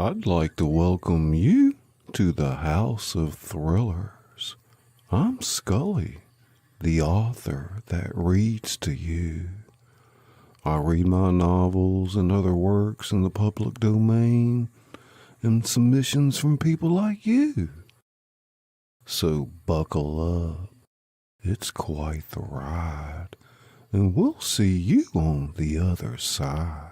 I'd like to welcome you to the House of Thrillers. I'm Scully, the author that reads to you. I read my novels and other works in the public domain and submissions from people like you. So buckle up. It's quite the ride, and we'll see you on the other side.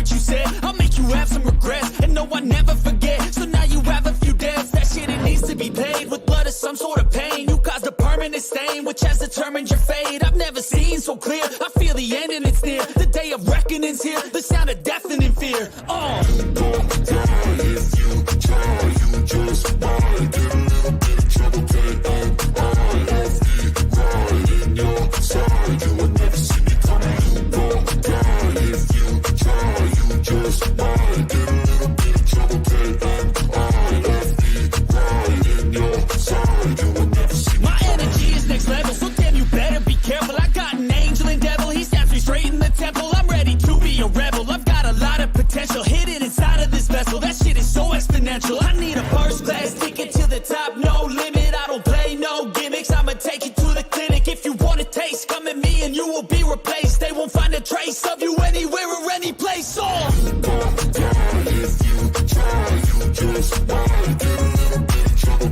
what you said. I'll make you have some regrets, and no, I never forget. So now you have a few debts. That shit, it needs to be paid with blood or some sort of pain. You caused a permanent stain, which has determined your fate. I've never seen so clear. I feel the end and it's near. The day of reckoning's here. The sound of deafening fear. Don't die if you try. You just might get a little bit of trouble. Right in your side, you would never see me coming. Don't die if you try. You just might get a little bit of trouble. Right in your side, you would never see me. My energy is next level, so damn, you better be careful. I got an angel and devil, he snaps me straight in the temple. I'm ready to be a rebel. I've got a lot of potential hidden inside of this vessel. That shit is so exponential. I need a first class ticket to the top, no limit. I don't play no gimmicks. I'ma take you to the clinic. If you want a taste, come at me and you will be replaced. They won't find a trace of you anywhere or any place. Don't die if you try. You just might get a little bit of trouble.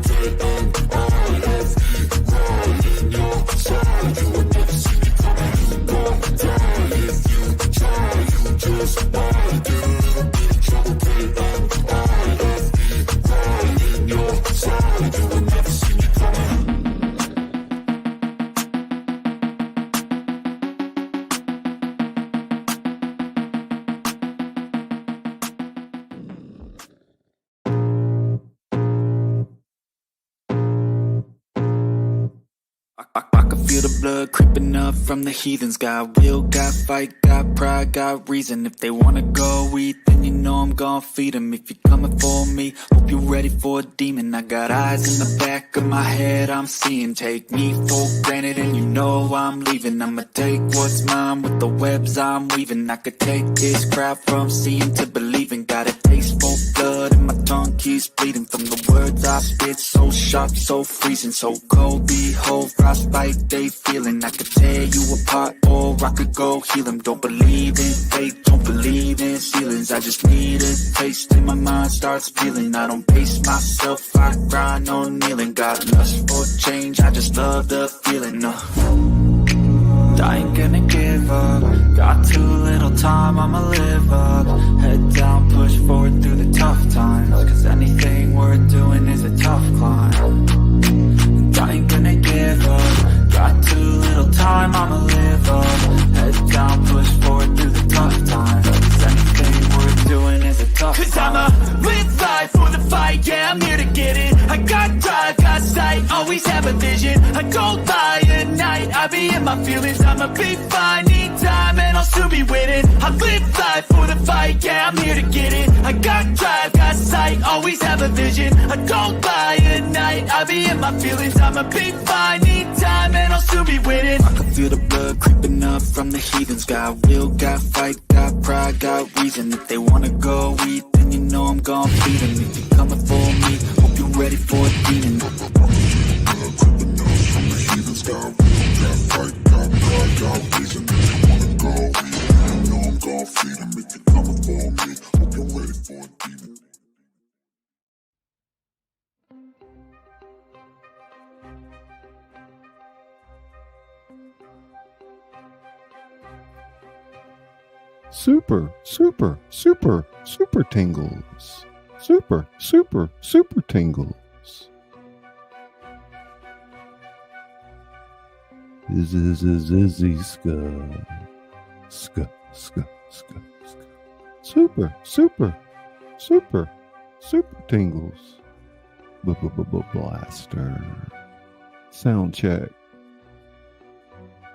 Right in your side, you would never see me coming. Don't die if you try. You just might get a little bit of trouble. Right in your side, you would never see me coming. I can feel the blood creeping up from the heathens. Got will, got fight, got pride, got reason. If they wanna go eat, then you know I'm gon' feed them. If you're coming for me, hope you're ready for a demon. I got eyes in the back of my head, I'm seeing. Take me for granted and you know I'm leaving. I'ma take what's mine with the webs I'm weaving. I could take this crowd from seeing to believing. Got a taste for blood and my tongue keeps bleeding. From the words I spit, so sharp, so freezing. So cold, behold, frostbite they feeling. I could tear you apart or I could go heal them. Don't believe in fate, don't believe in ceilings. I just need a taste and my mind starts feeling. I don't pace myself, I grind on kneeling. Got lust for change, I just love the feeling. I ain't gonna give up. Got too little time, I'ma live up. Head down, push forward through the tough times. Cause anything worth doing is a tough climb. And I ain't gonna give up. Got too little time, I'ma live up. Head down, push forward through the tough times. Cause anything worth doing is a tough climb. Cause I'ma live life for the fight, yeah, I'm here to get it. I got drive, got sight, always have a vision. I don't lie at night, I be in my feelings. I'ma be fine, need time, and I'll soon be winning. I live life for the fight, yeah, I'm here to get it. I got drive, got sight, always have a vision. I don't lie at night, I be in my feelings. I'ma be fine, need time, and I'll soon be winning. I can feel the blood creeping up from the heathens. Got will, got fight, got pride, got reason. If they wanna go eat, then you know I'm gon' feed them. If you're coming for me, hope you're ready for a demon. Creeping up from the heathens. Got will, got fight, got pride, got reason. If you wanna go eat, you know I'm gon' feed them. If you're coming for me, hope you're ready for a demon. Super, super, super, super tingles. Super, super, super tingles. Izzy ska. Super, super, super, super tingles. Blaster. Sound check.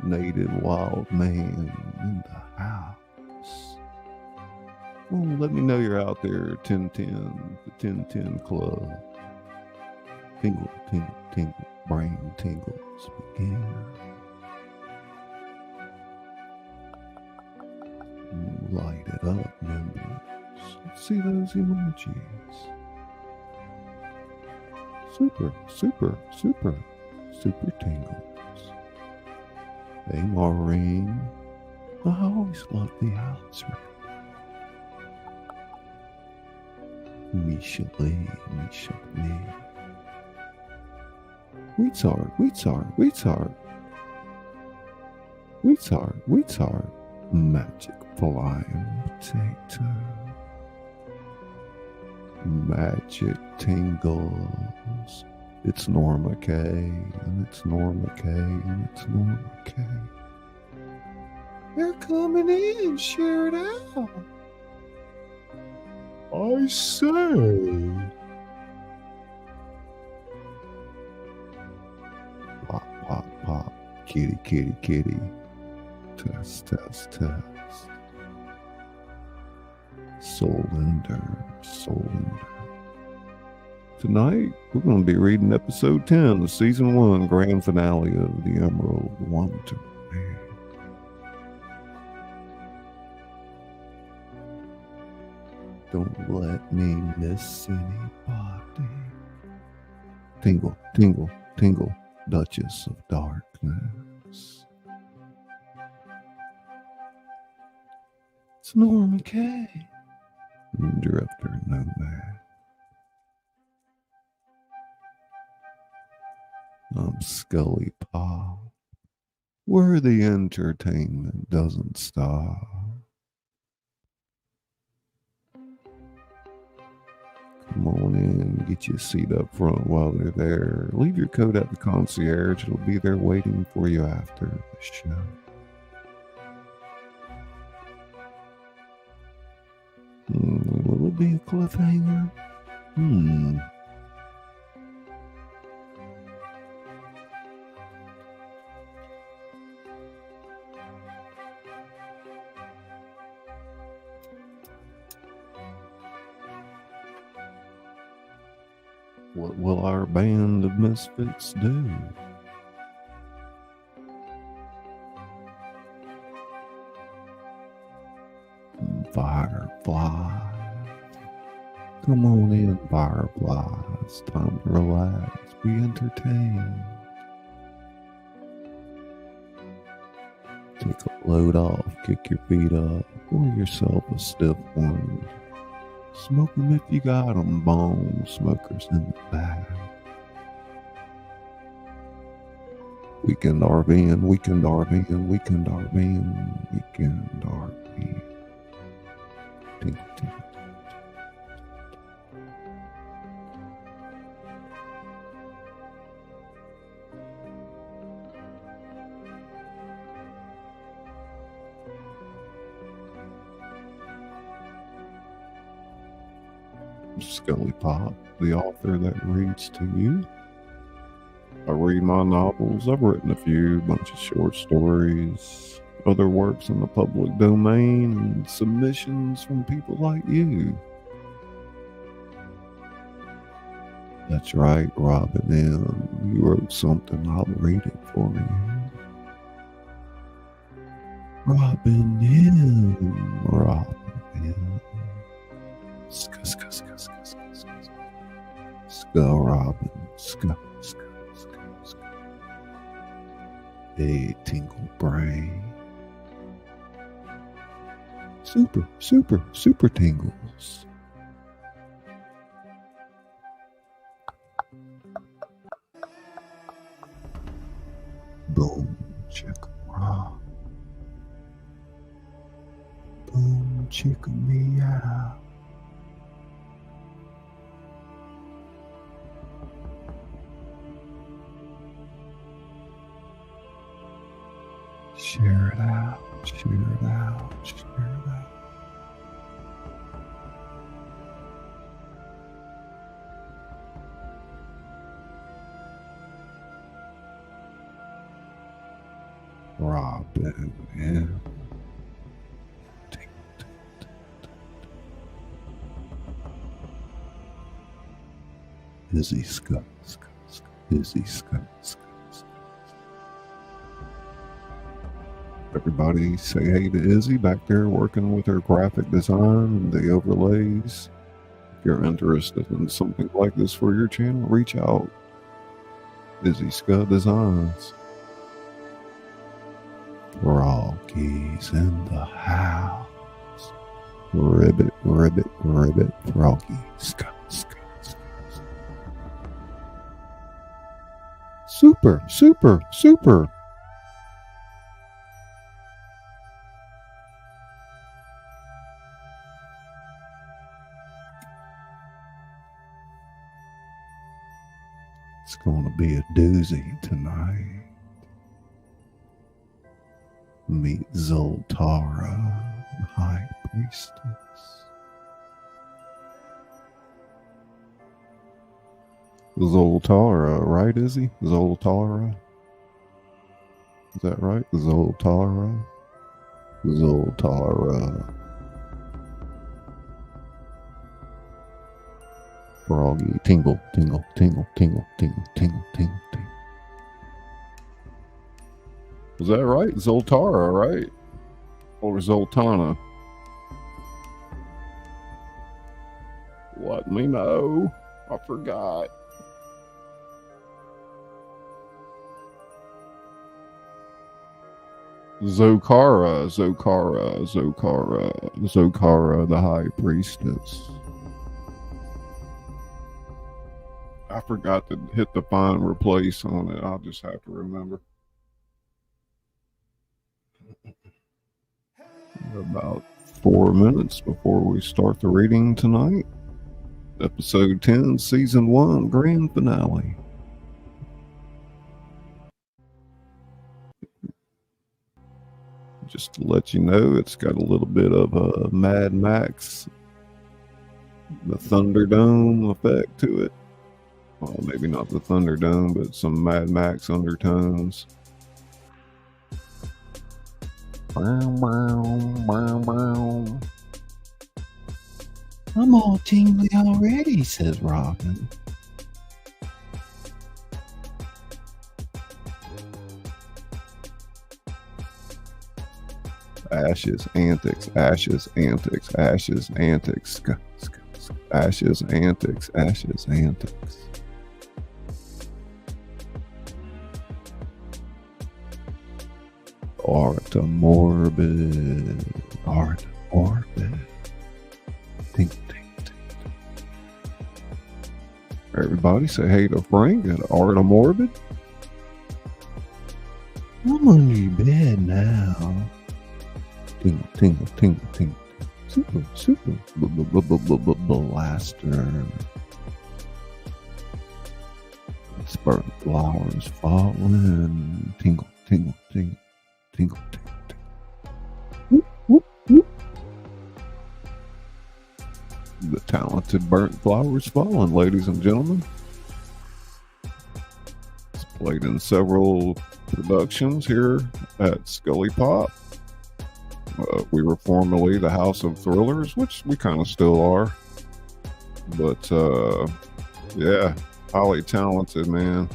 Native wild man in the house. Oh, let me know you're out there, 1010, the 1010 Club. Tingle, tingle, tingle, brain tingles begin. Light it up, members. Let's see those emojis. Super, super, super, super tingles. Hey, Maureen. I always love the house, right? Misha Lee. Wheatsard. Magic flying potato, magic tingles. It's Norma K, and it's Norma K, and it's Norma K. They're coming in, share it out. I say. Pop, pop, pop. Kitty, kitty, kitty. Test, test, test. Solinder, Solinder. Tonight, we're going to be reading episode 10 of season 1, grand finale of the Emerald Wonderland. Don't let me miss anybody. Tingle, tingle, tingle, Duchess of Darkness. It's Norma K. Drifter Nomad. I'm Scully Pa, where the entertainment doesn't stop. Come on in, get you a seat up front while they're there. Leave your coat at the concierge. It'll be there waiting for you after the show. Will it be a cliffhanger? What will our band of misfits do? Firefly. Come on in, Firefly. It's time to relax, be entertained. Take a load off, kick your feet up, pour yourself a stiff one. Smoke them if you got them, bone smokers in the back. Weekend RVing, weekend RVing, weekend RVing, weekend RVing. Tinkle, tinkle. Scully Pop, the author that reads to you. I read my novels. I've written a few, bunch of short stories, other works in the public domain, and submissions from people like you. That's right, Robin M. You wrote something, I'll read it for you. Robin M. Robin M. Ska, ska, ska, ska, ska, ska. Ska, Robin. Ska, ska, ska, ska. Hey, Tingle Brain. Super, super, super tingles. Boom, chicka, rock. Boom, chicka, meow. Share it out, share it out, share it out. Robin, yeah. Izzy Scott, Izzy Scott. Everybody say hey to Izzy back there working with her graphic design and the overlays. If you're interested in something like this for your channel, reach out. Izzy Scott Designs. Froggy's in the house. Ribbit, ribbit, ribbit, Froggy. Scott, Scott, Scott. Super, super, super. It's going to be a doozy tonight. Meet Zoltara, the High Priestess. Zoltara, right, Izzy? Zoltara? Is that right? Zoltara? Zoltara. Froggy, tingle, tingle, tingle, tingle, tingle, tingle, tingle, tingle. Was that right? Zoltara, right? Or Zoltana? Let me know. I forgot. Zokara, the High Priestess. I forgot to hit the find replace on it. I'll just have to remember. About 4 minutes before we start the reading tonight. Episode 10, Season 1, Grand Finale. Just to let you know, it's got a little bit of a Mad Max, the Thunderdome effect to it. Well, maybe not the Thunderdome, but some Mad Max undertones. I'm all tingly already, says Robin. Ashes, antics, ashes, antics, ashes, antics, ashes, antics, ashes, antics. Art morbid, art morbid. Tink, tink, tink. Everybody say hey to Frank at Art Morbid. I'm under your bed now. Tingle, tingle, tingle, tingle. Super, super blaster. It's burnt flowers falling. Tingle, tingle, tingle. Tingle, tingle, tingle. Whoop, whoop, whoop. The talented Burnt Flowers Falling, ladies and gentlemen. It's played in several productions here at Scully Pop. We were formerly the House of Thrillers, which we kind of still are. But, yeah, highly talented, man.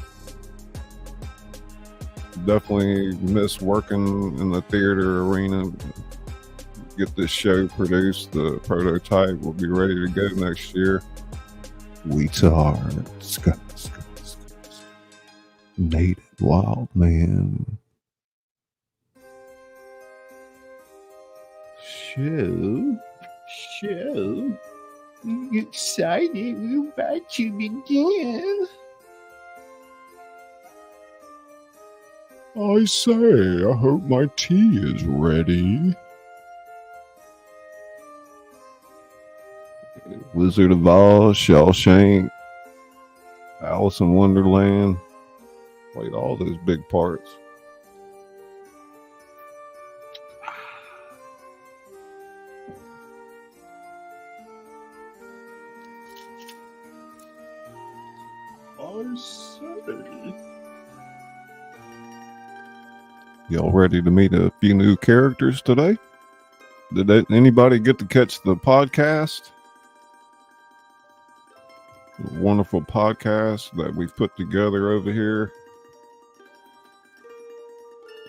Definitely miss working in the theater arena. Get this show produced. The prototype will be ready to go next year. Weeks are native wild man. Show. Excited. We're about to begin. I say, I hope my tea is ready. Wizard of Oz, Shawshank, Alice in Wonderland. Played all those big parts. I say. Y'all ready to meet a few new characters today? Did anybody get to catch the podcast? A wonderful podcast that we've put together over here.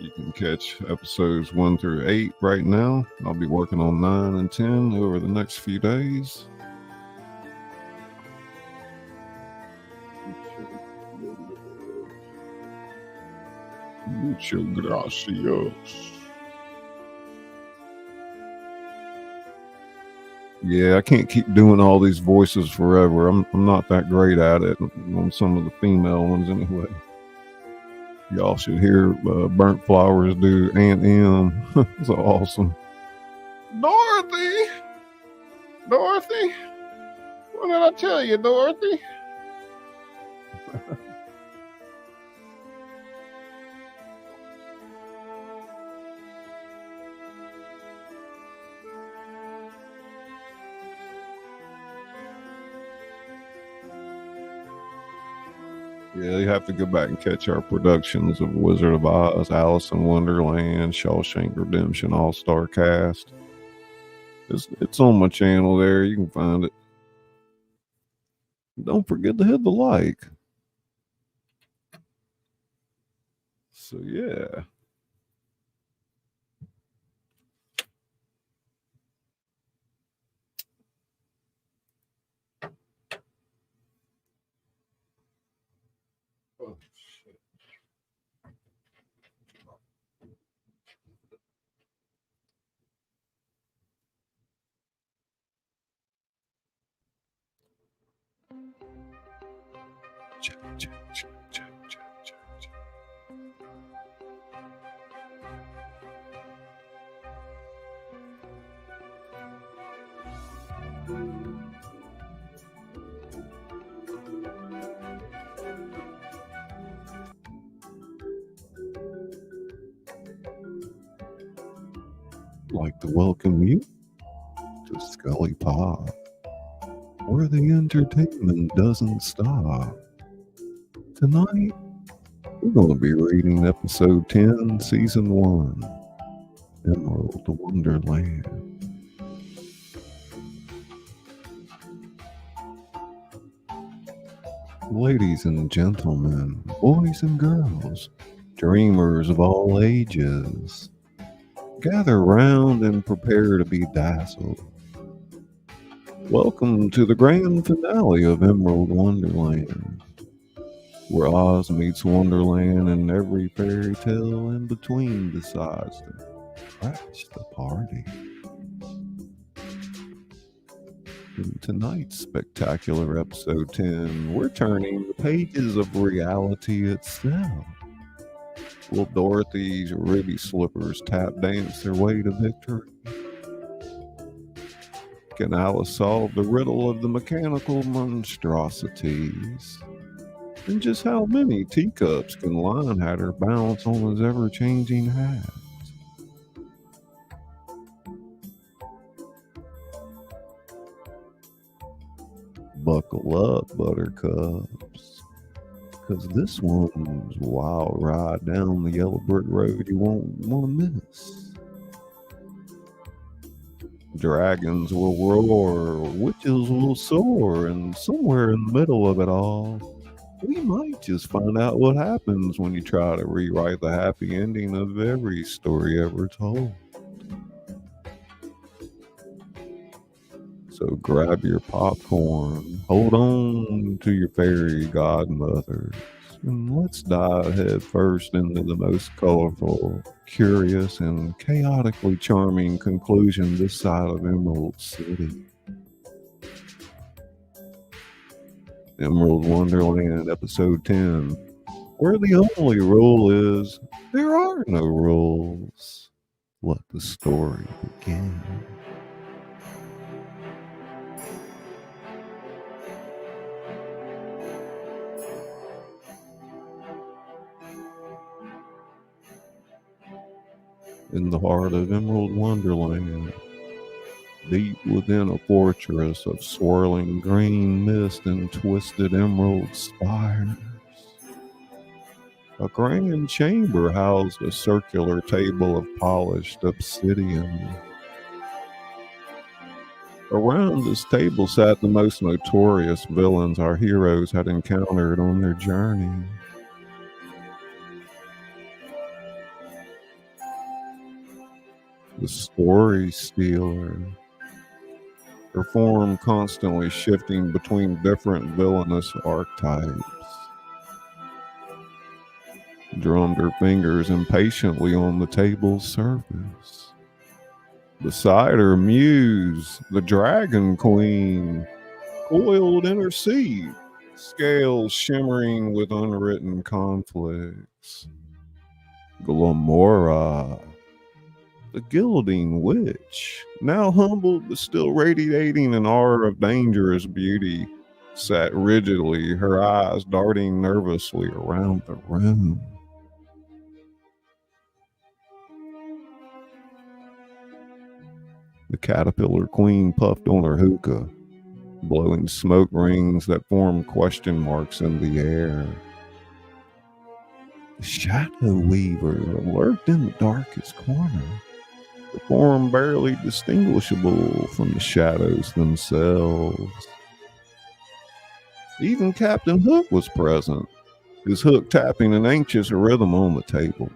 You can catch episodes 1 through 8 right now. I'll be working on 9 and 10 over the next few days. Mucho gracias. Yeah, I can't keep doing all these voices forever. I'm not that great at it on some of the female ones anyway. Y'all should hear Burnt Flowers do Aunt M. It's awesome. Dorothy! What did I tell you, Dorothy? Yeah, you have to go back and catch our productions of Wizard of Oz, Alice in Wonderland, Shawshank Redemption, All-Star Cast. It's on my channel there. You can find it. Don't forget to hit the like. So, yeah. Oh, shit. Check, check, check, check, check, check, check. I'd like to welcome you to Scully Pop, where the entertainment doesn't stop. Tonight, we're going to be reading episode 10, season 1, Emerald Wonderland. Ladies and gentlemen, boys and girls, dreamers of all ages, gather round and prepare to be dazzled. Welcome to the grand finale of Emerald Wonderland, where Oz meets Wonderland and every fairy tale in between decides to crash the party. In tonight's spectacular episode 10, we're turning the pages of reality itself. Will Dorothy's Ruby Slippers tap dance their way to victory? Can Alice solve the riddle of the mechanical monstrosities? And just how many teacups can Lion Hatter balance on his ever-changing hat? Buckle up, buttercups, because this one's a wild ride down the yellow brick road you won't want to miss. Dragons will roar, witches will soar, and somewhere in the middle of it all, we might just find out what happens when you try to rewrite the happy ending of every story ever told. So grab your popcorn, hold on to your fairy godmothers, and let's dive head first into the most colorful, curious, and chaotically charming conclusion this side of Emerald City. Emerald Wonderland, episode 10, where the only rule is there are no rules. Let the story begin. In the heart of Emerald Wonderland, deep within a fortress of swirling green mist and twisted emerald spires, a grand chamber housed a circular table of polished obsidian. Around this table sat the most notorious villains our heroes had encountered on their journey. The Story Stealer, her form constantly shifting between different villainous archetypes, drummed her fingers impatiently on the table's surface. Beside her, Muse, the Dragon Queen, coiled in her seat, scales shimmering with unwritten conflicts. Glamora, the Gilding Witch, now humbled but still radiating an aura of dangerous beauty, sat rigidly, her eyes darting nervously around the room. The Caterpillar Queen puffed on her hookah, blowing smoke rings that formed question marks in the air. The Shadow Weaver lurked in the darkest corner, the form barely distinguishable from the shadows themselves. Even Captain Hook was present, his hook tapping an anxious rhythm on the table.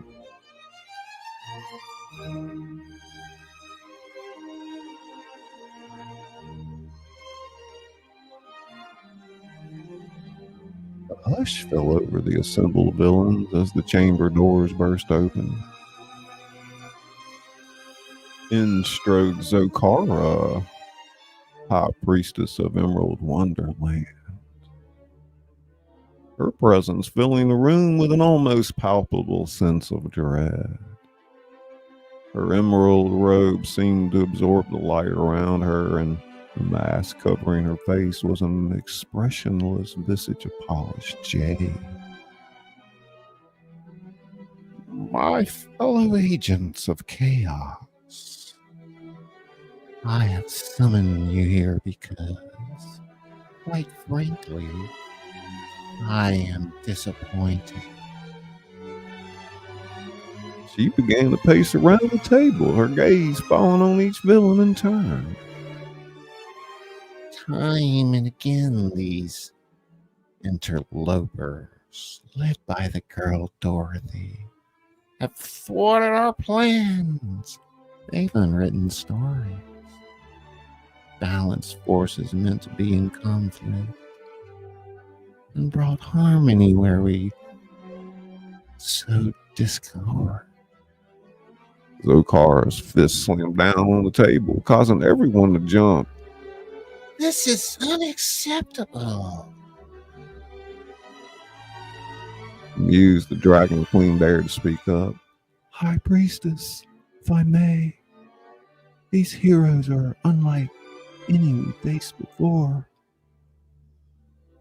A hush fell over the assembled villains as the chamber doors burst open. In strode Zokara, High Priestess of Emerald Wonderland, her presence filling the room with an almost palpable sense of dread. Her emerald robe seemed to absorb the light around her, and the mask covering her face was an expressionless visage of polished jade. My fellow agents of chaos, I have summoned you here because, quite frankly, I am disappointed. She began to pace around the table, her gaze falling on each villain in turn. Time and again, these interlopers, led by the girl Dorothy, have thwarted our plans. They've unwritten stories, balanced forces meant to be in conflict, and brought harmony where we sowed discord. Zokara's fist slammed down on the table, causing everyone to jump. This is unacceptable. Amused, the Dragon Queen dared to speak up. High Priestess, if I may, these heroes are unlike any we faced before.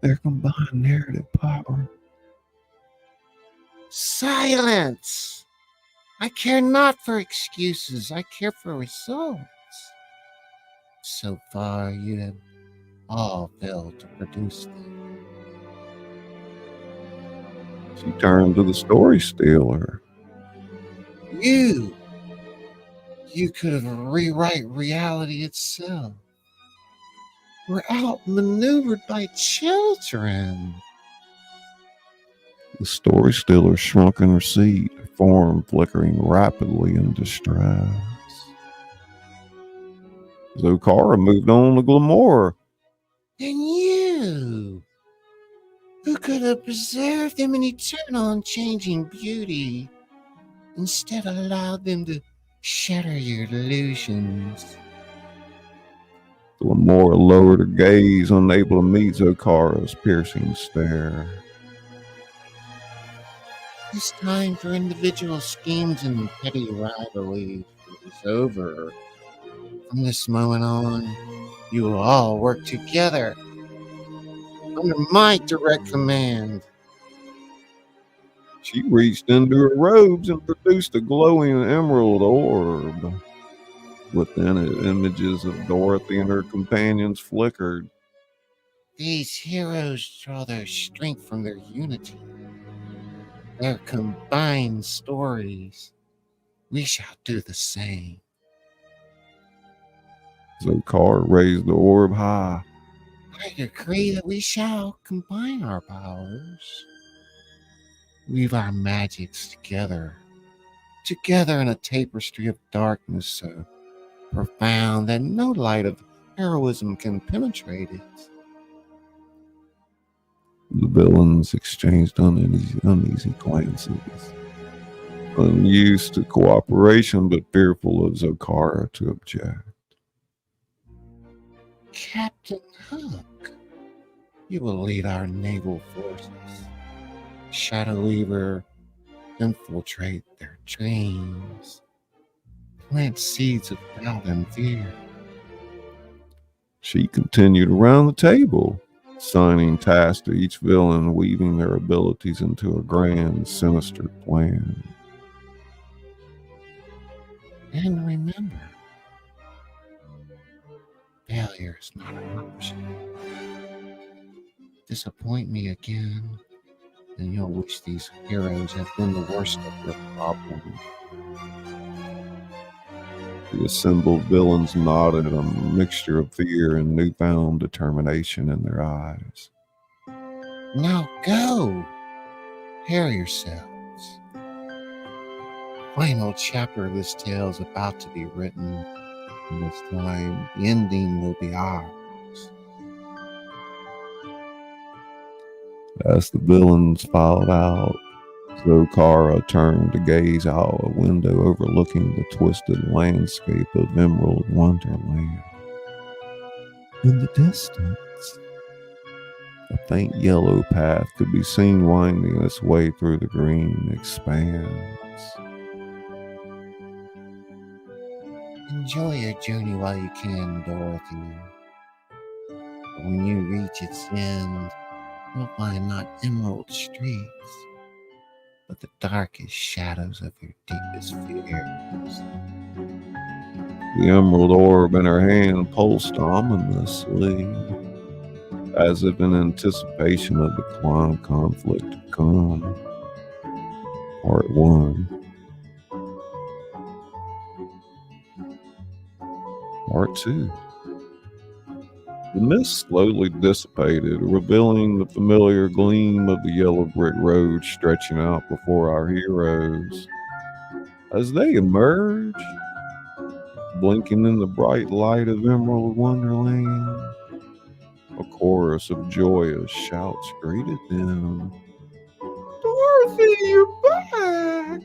Their combined narrative power. Silence! I care not for excuses, I care for results. So far, you have all failed to produce them. She turned to the story stealer. You could have rewrite reality itself. We're outmaneuvered by children. The story stealer shrunk in her seat, her form flickering rapidly in distress. Zokara moved on to Glamour. And you, who could have preserved them in eternal unchanging beauty, instead allowed them to shatter your illusions. Glamour lowered her gaze, unable to meet Zokara's piercing stare. This time for individual schemes and petty rivalries is over. From this moment on, you will all work together under my direct command. She reached into her robes and produced a glowing emerald orb. Within it, images of Dorothy and her companions flickered. These heroes draw their strength from their unity, their combined stories. We shall do the same. Zokara raised the orb high. I decree that we shall combine our powers. Weave our magics together in a tapestry of darkness so profound that no light of heroism can penetrate it. The villains exchanged uneasy glances, unused to cooperation but fearful of Zokara to object. Captain Hook, you will lead our naval forces. Shadow Weaver, infiltrate their trains. Plant seeds of doubt and fear. She continued around the table, assigning tasks to each villain, weaving their abilities into a grand, sinister plan. And remember, failure is not an option. Disappoint me again, and you'll wish these heroes have been the worst of your problems. The assembled villains nodded, a mixture of fear and newfound determination in their eyes. Now go! Prepare yourselves. The final chapter of this tale is about to be written, and this time the ending will be ours. As the villains filed out, Zokara turned to gaze out a window overlooking the twisted landscape of Emerald Wonderland. In the distance, a faint yellow path could be seen winding its way through the green expanse. Enjoy your journey while you can, Dorothy. But when you reach its end, you'll find not emerald streets, but the darkest shadows of your deepest fears. The emerald orb in her hand pulsed ominously, as if in anticipation of the conflict to come. Part 1. Part 2. The mist slowly dissipated, revealing the familiar gleam of the yellow brick road stretching out before our heroes. As they emerged, blinking in the bright light of Emerald Wonderland, a chorus of joyous shouts greeted them. "Dorothy, you're back!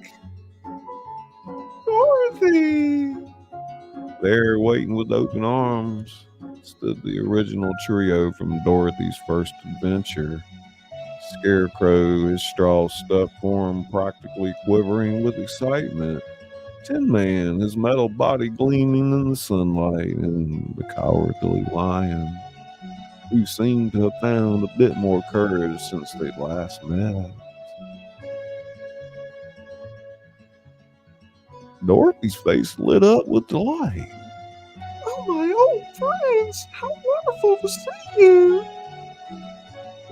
Dorothy!" There, waiting with open arms, stood the original trio from Dorothy's first adventure. Scarecrow, his straw-stuffed form practically quivering with excitement. Tin Man, his metal body gleaming in the sunlight, and the Cowardly Lion, who seemed to have found a bit more courage since they last met. Dorothy's face lit up with delight. "Oh, my old friends, how wonderful to see you!"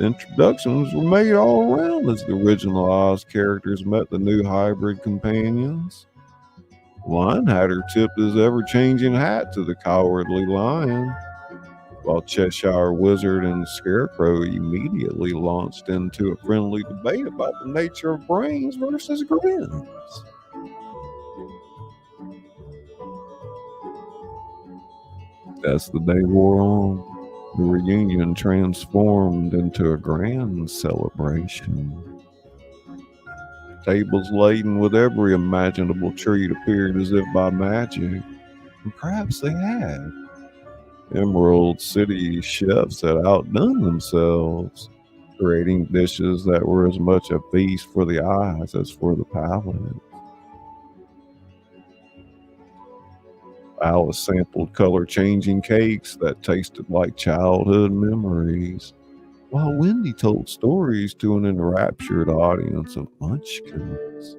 Introductions were made all around as the original Oz characters met the new hybrid companions. Lion Hatter tipped his ever-changing hat to the Cowardly Lion, while Cheshire Wizard and Scarecrow immediately launched into a friendly debate about the nature of brains versus grins. As the day wore on, the reunion transformed into a grand celebration. Tables laden with every imaginable treat appeared as if by magic, and perhaps they had. Emerald City chefs had outdone themselves, creating dishes that were as much a feast for the eyes as for the palate. Alice sampled color-changing cakes that tasted like childhood memories, while Wendy told stories to an enraptured audience of munchkins.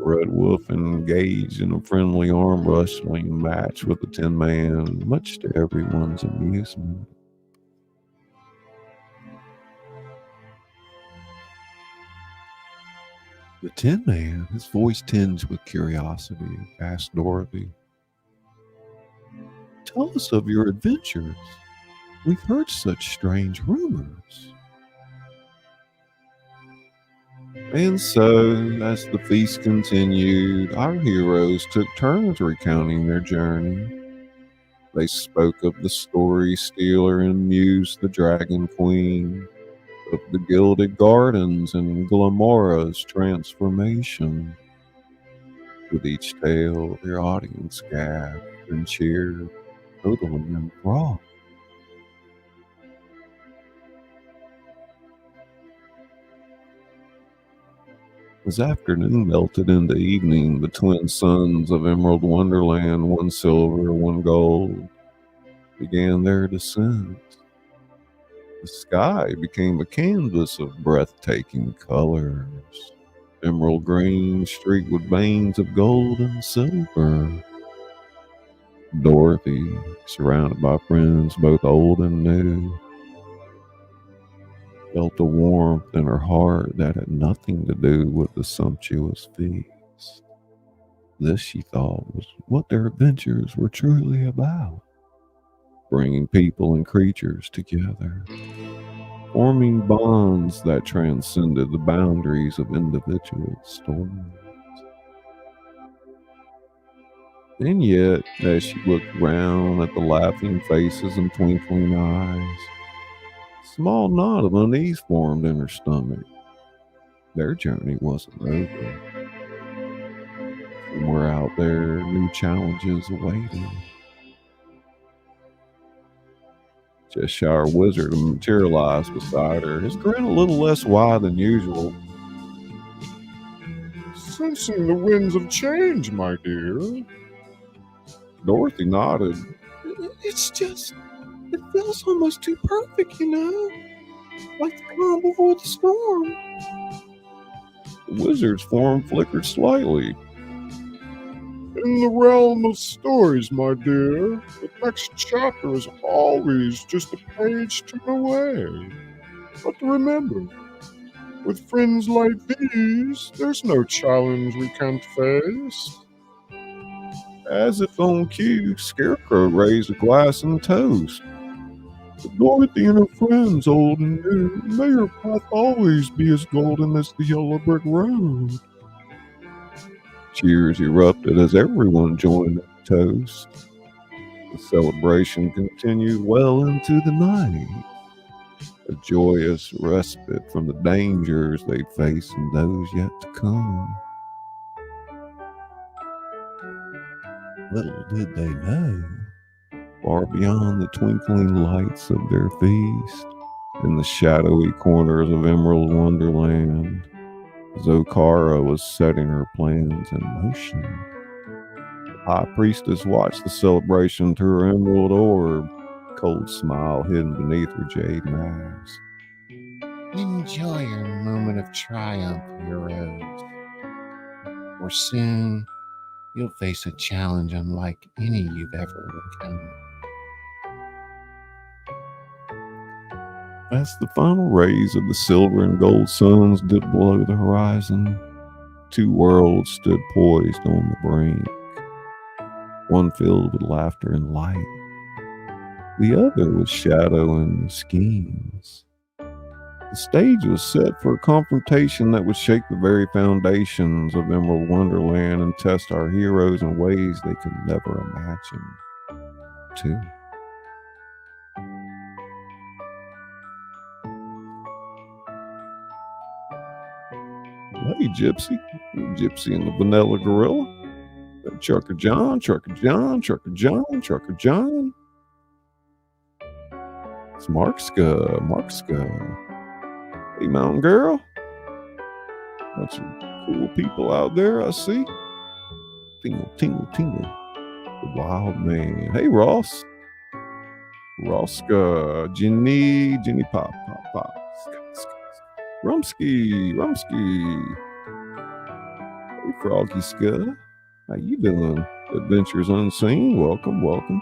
Red Wolf engaged in a friendly arm-wrestling match with the Tin Man, much to everyone's amusement. The Tin Man, his voice tinged with curiosity, asked Dorothy, "Tell us of your adventures. We've heard such strange rumors." And so, as the feast continued, our heroes took turns recounting their journey. They spoke of the Story Stealer and Muse the Dragon Queen, of the Gilded Gardens and Glamora's transformation. With each tale, their audience gasped and cheered, totally enthralled. As afternoon melted into evening, the twin sons of Emerald Wonderland, one silver, one gold, began their descent. The sky became a canvas of breathtaking colors, emerald green streaked with veins of gold and silver. Dorothy, surrounded by friends both old and new, felt a warmth in her heart that had nothing to do with the sumptuous feast. This, she thought, was what their adventures were truly about, bringing people and creatures together, forming bonds that transcended the boundaries of individual stories. And yet, as she looked round at the laughing faces and twinkling eyes, a small knot of unease formed in her stomach. Their journey wasn't over. Somewhere out there, new challenges awaited. Cheshire Wizard materialized beside her, his grin a little less wide than usual. Sensing the winds of change, my dear. Dorothy nodded. It's just, it feels almost too perfect, you know? Like the calm before the storm. The wizard's form flickered slightly. In the realm of stories, my dear, the next chapter is always just a page turn away. But remember, with friends like these, there's no challenge we can't face. As if on cue, Scarecrow raised a glass and toast. To Dorothy and her friends, old and new, may your path always be as golden as the yellow brick road. Cheers erupted as everyone joined in the toast. The celebration continued well into the night, a joyous respite from the dangers they'd face and those yet to come. Little did they know, far beyond the twinkling lights of their feast, in the shadowy corners of Emerald Wonderland, Zokara was setting her plans in motion. The High Priestess watched the celebration through her emerald orb, cold smile hidden beneath her jade mask. Enjoy your moment of triumph, heroes. For soon, you'll face a challenge unlike any you've ever encountered. As the final rays of the silver and gold suns dipped below the horizon, two worlds stood poised on the brink, one filled with laughter and light, the other with shadow and schemes. The stage was set for a confrontation that would shake the very foundations of Emerald Wonderland and test our heroes in ways they could never imagine, too. Hey, Gypsy. Gypsy and the Vanilla Gorilla. Trucker John, Trucker John, Trucker John, Trucker John. It's Markska, Markska. Hey, Mountain Girl. Bunch of cool people out there, I see. Tingle, tingle, tingle. The Wild Man. Hey, Ross. Roska, Jenny, Jenny Pop, Pop, Pop. Rumsky, Rumsky. Hey, Froggy Scud. How you doing? Adventures Unseen. Welcome, welcome.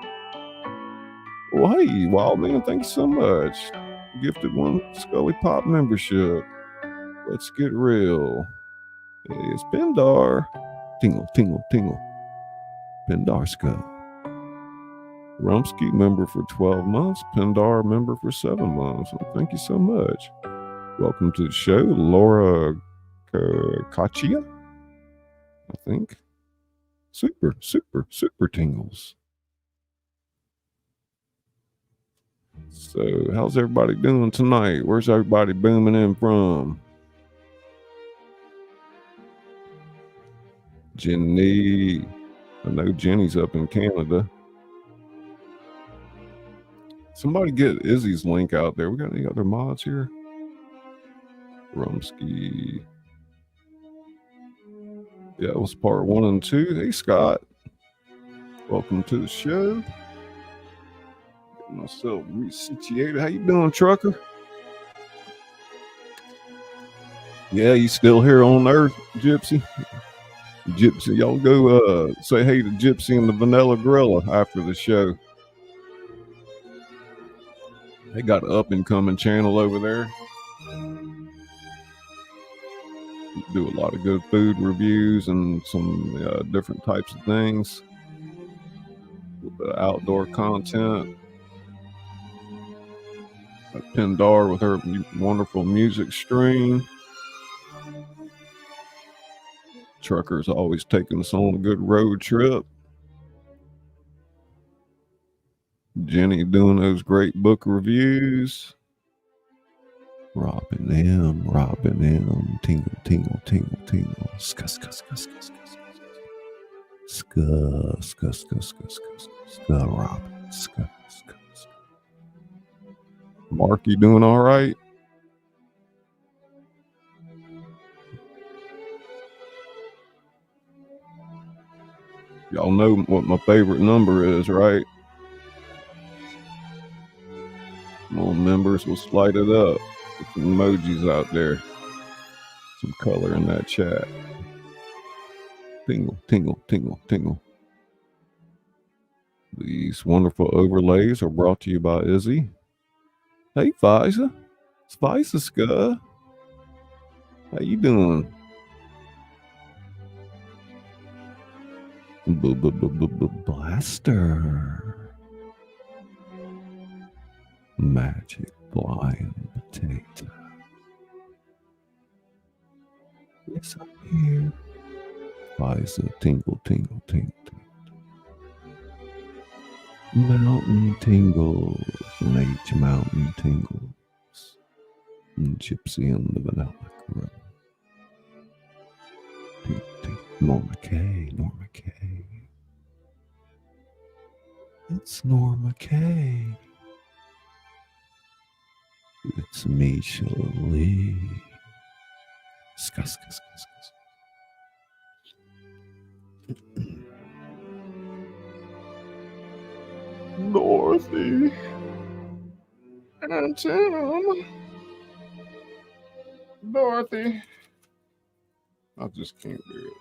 Well, hey, Wild Man, thank you so much. Gifted one Scully Pop membership. Let's get real. Hey, it's Pindar. Tingle, tingle, tingle. Pindar Scud. Rumsky member for 12 months. Pindar member for 7 months. Well, thank you so much. Welcome to the show, Laura Kachia, I think. Super, super, super tingles. So, how's everybody doing tonight? Where's everybody booming in from? Jenny. I know Jenny's up in Canada. Somebody get Izzy's link out there. We got any other mods here? Rumsky. Yeah, it was part 1 and 2. Hey, Scott. Welcome to the show. Getting myself resituated. How you doing, Trucker? Yeah, you still here on Earth, Gypsy? Gypsy, y'all go say hey to Gypsy and the Vanilla Gorilla after the show. They got an up-and-coming channel over there. do a lot of good food reviews and some different types of things. A little bit of outdoor content. Pindar with her wonderful music stream. Trucker's always taking us on a good road trip. Jenny doing those great book reviews. Robin M, tingle, tingle, tingle, tingle. Ska, ska, ska, ska, ska, ska, ska, ska, ska, ska, ska, ska, Robin, ska, ska, ska. Mark, you doing all right? Y'all know what my favorite number is, right? Come on, members, let's light it up. Get some emojis out there. Some color in that chat. Tingle, tingle, tingle, tingle. These wonderful overlays are brought to you by Izzy. Hey, Fisa. It's Fisa, Ska. How you doing? Blaster. Magic blind potato. Yes, I'm here. Fisa, tingle, tingle, tingle, tingle. Mountain tingles, H mountain tingles. And Gypsy and the Vanilla Crow. Tingle, tingle. Norma K, Norma K. It's Norma K. It's Misha Lee. Ska, ska, ska, ska, ska. Dorothy and Tim. Dorothy. I just can't do it.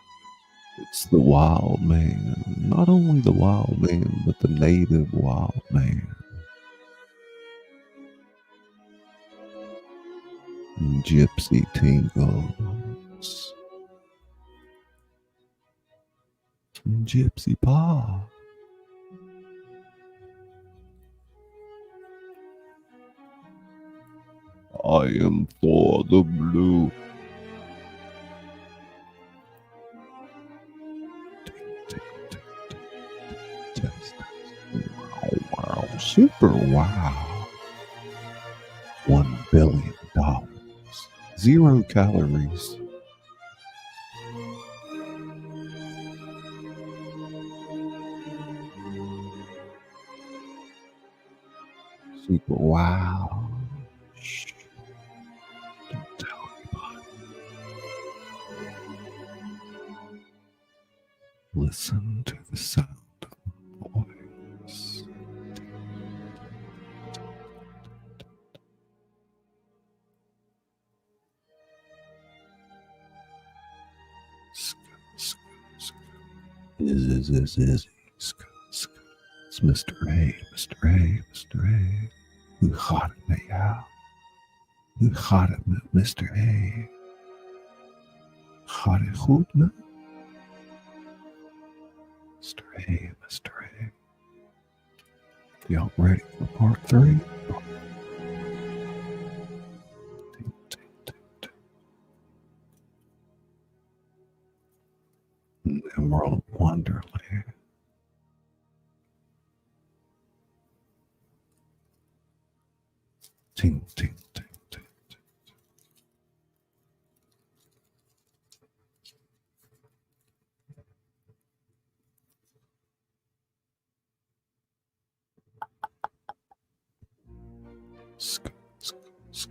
It's the wild man. Not only the wild man, but the native wild man. Gypsy tingles. Gypsy Pa. I am for the blue. Wow, super wow. $1 billion. 0 calories. Super wow. Shh. Don't tell anybody. Listen to the sound of my voice. Is it's Mr. A, Mr. A, Mr. A. Who got it me out? Who got it, Mr. A? Got it goed, man? Mr. A, Mr. A. Y'all ready for part 3? And we're on Wonderland. Ting, ting, ting, ting, ting. Sk, sk, sk.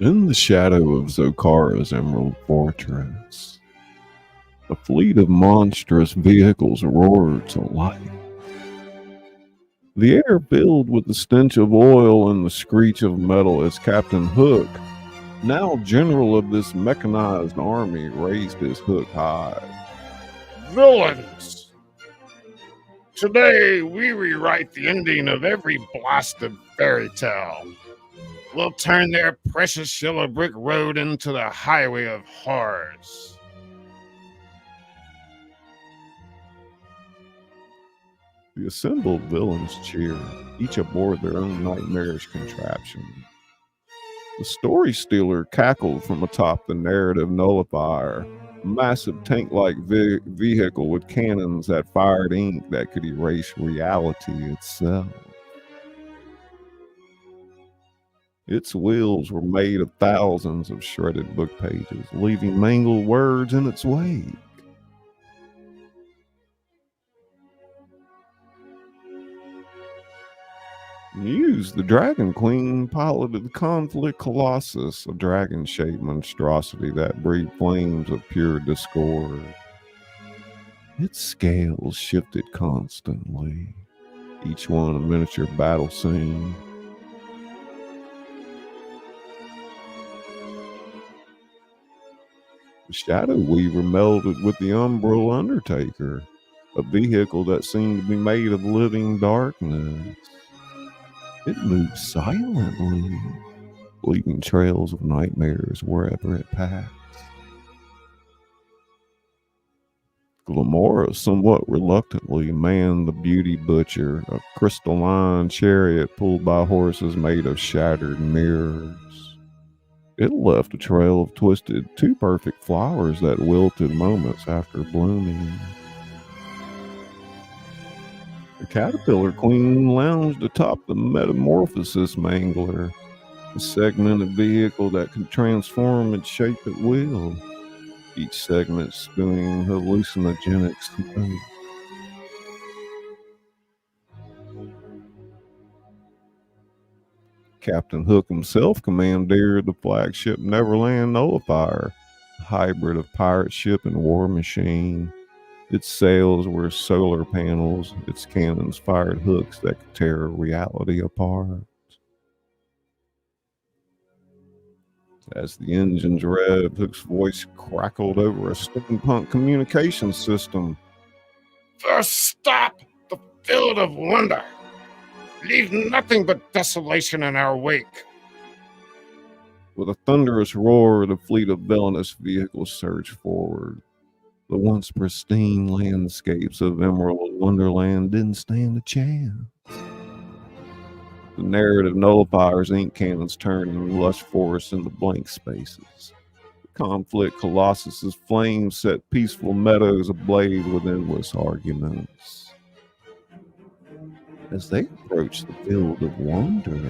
In the shadow of Zokara's Emerald Fortress, a fleet of monstrous vehicles roared to life. The air filled with the stench of oil and the screech of metal as Captain Hook, now general of this mechanized army, raised his hook high. Villains! Today we rewrite the ending of every blasted fairy tale. We'll turn their precious yellow brick road into the highway of horrors. The assembled villains cheered, each aboard their own nightmarish contraption. The story stealer cackled from atop the narrative nullifier, a massive tank-like vehicle with cannons that fired ink that could erase reality itself. Its wheels were made of thousands of shredded book pages, leaving mangled words in its wake. Muse, the Dragon Queen, piloted the Conflict Colossus, a dragon-shaped monstrosity that breathed flames of pure discord. Its scales shifted constantly, each one a miniature battle scene. The Shadow Weaver melded with the Umbral Undertaker, a vehicle that seemed to be made of living darkness. It moved silently, leaving trails of nightmares wherever it passed. Glamora somewhat reluctantly manned the Beauty Butcher, a crystalline chariot pulled by horses made of shattered mirrors. It left a trail of twisted, too perfect flowers that wilted moments after blooming. The Caterpillar Queen lounged atop the Metamorphosis Mangler, a segmented vehicle that could transform its shape at will, each segment spewing hallucinogenic smoke. Captain Hook himself commandeered the flagship Neverland Nullifier, a hybrid of pirate ship and war machine. Its sails were solar panels, its cannons fired hooks that could tear reality apart. As the engines revved, Hook's voice crackled over a steampunk communication system. First stop, the Field of Wonder. Leave nothing but desolation in our wake. With a thunderous roar, the fleet of villainous vehicles surged forward. The once pristine landscapes of Emerald Wonderland didn't stand a chance. The narrative nullifier's ink cannons turned in lush forests into blank spaces. The conflict colossus's flames set peaceful meadows ablaze with endless arguments. As they approached the Field of Wonder,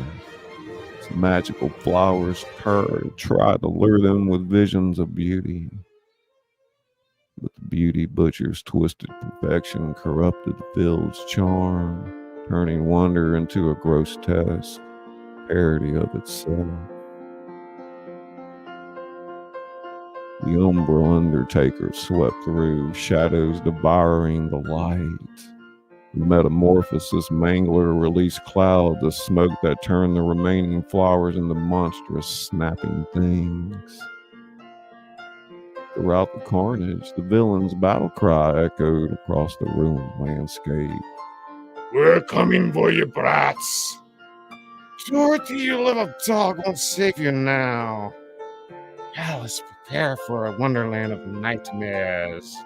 its magical flowers tried to lure them with visions of beauty. But the Beauty Butcher's twisted perfection corrupted the field's charm, turning wonder into a grotesque parody of itself. The Umbral Undertaker swept through, shadows devouring the light. The Metamorphosis Mangler released clouds of smoke that turned the remaining flowers into monstrous snapping things. Throughout the carnage, the villain's battle cry echoed across the ruined landscape. We're coming for you, brats. Dorothy, you little dog, won't save you now. Alice, prepare for a wonderland of nightmares.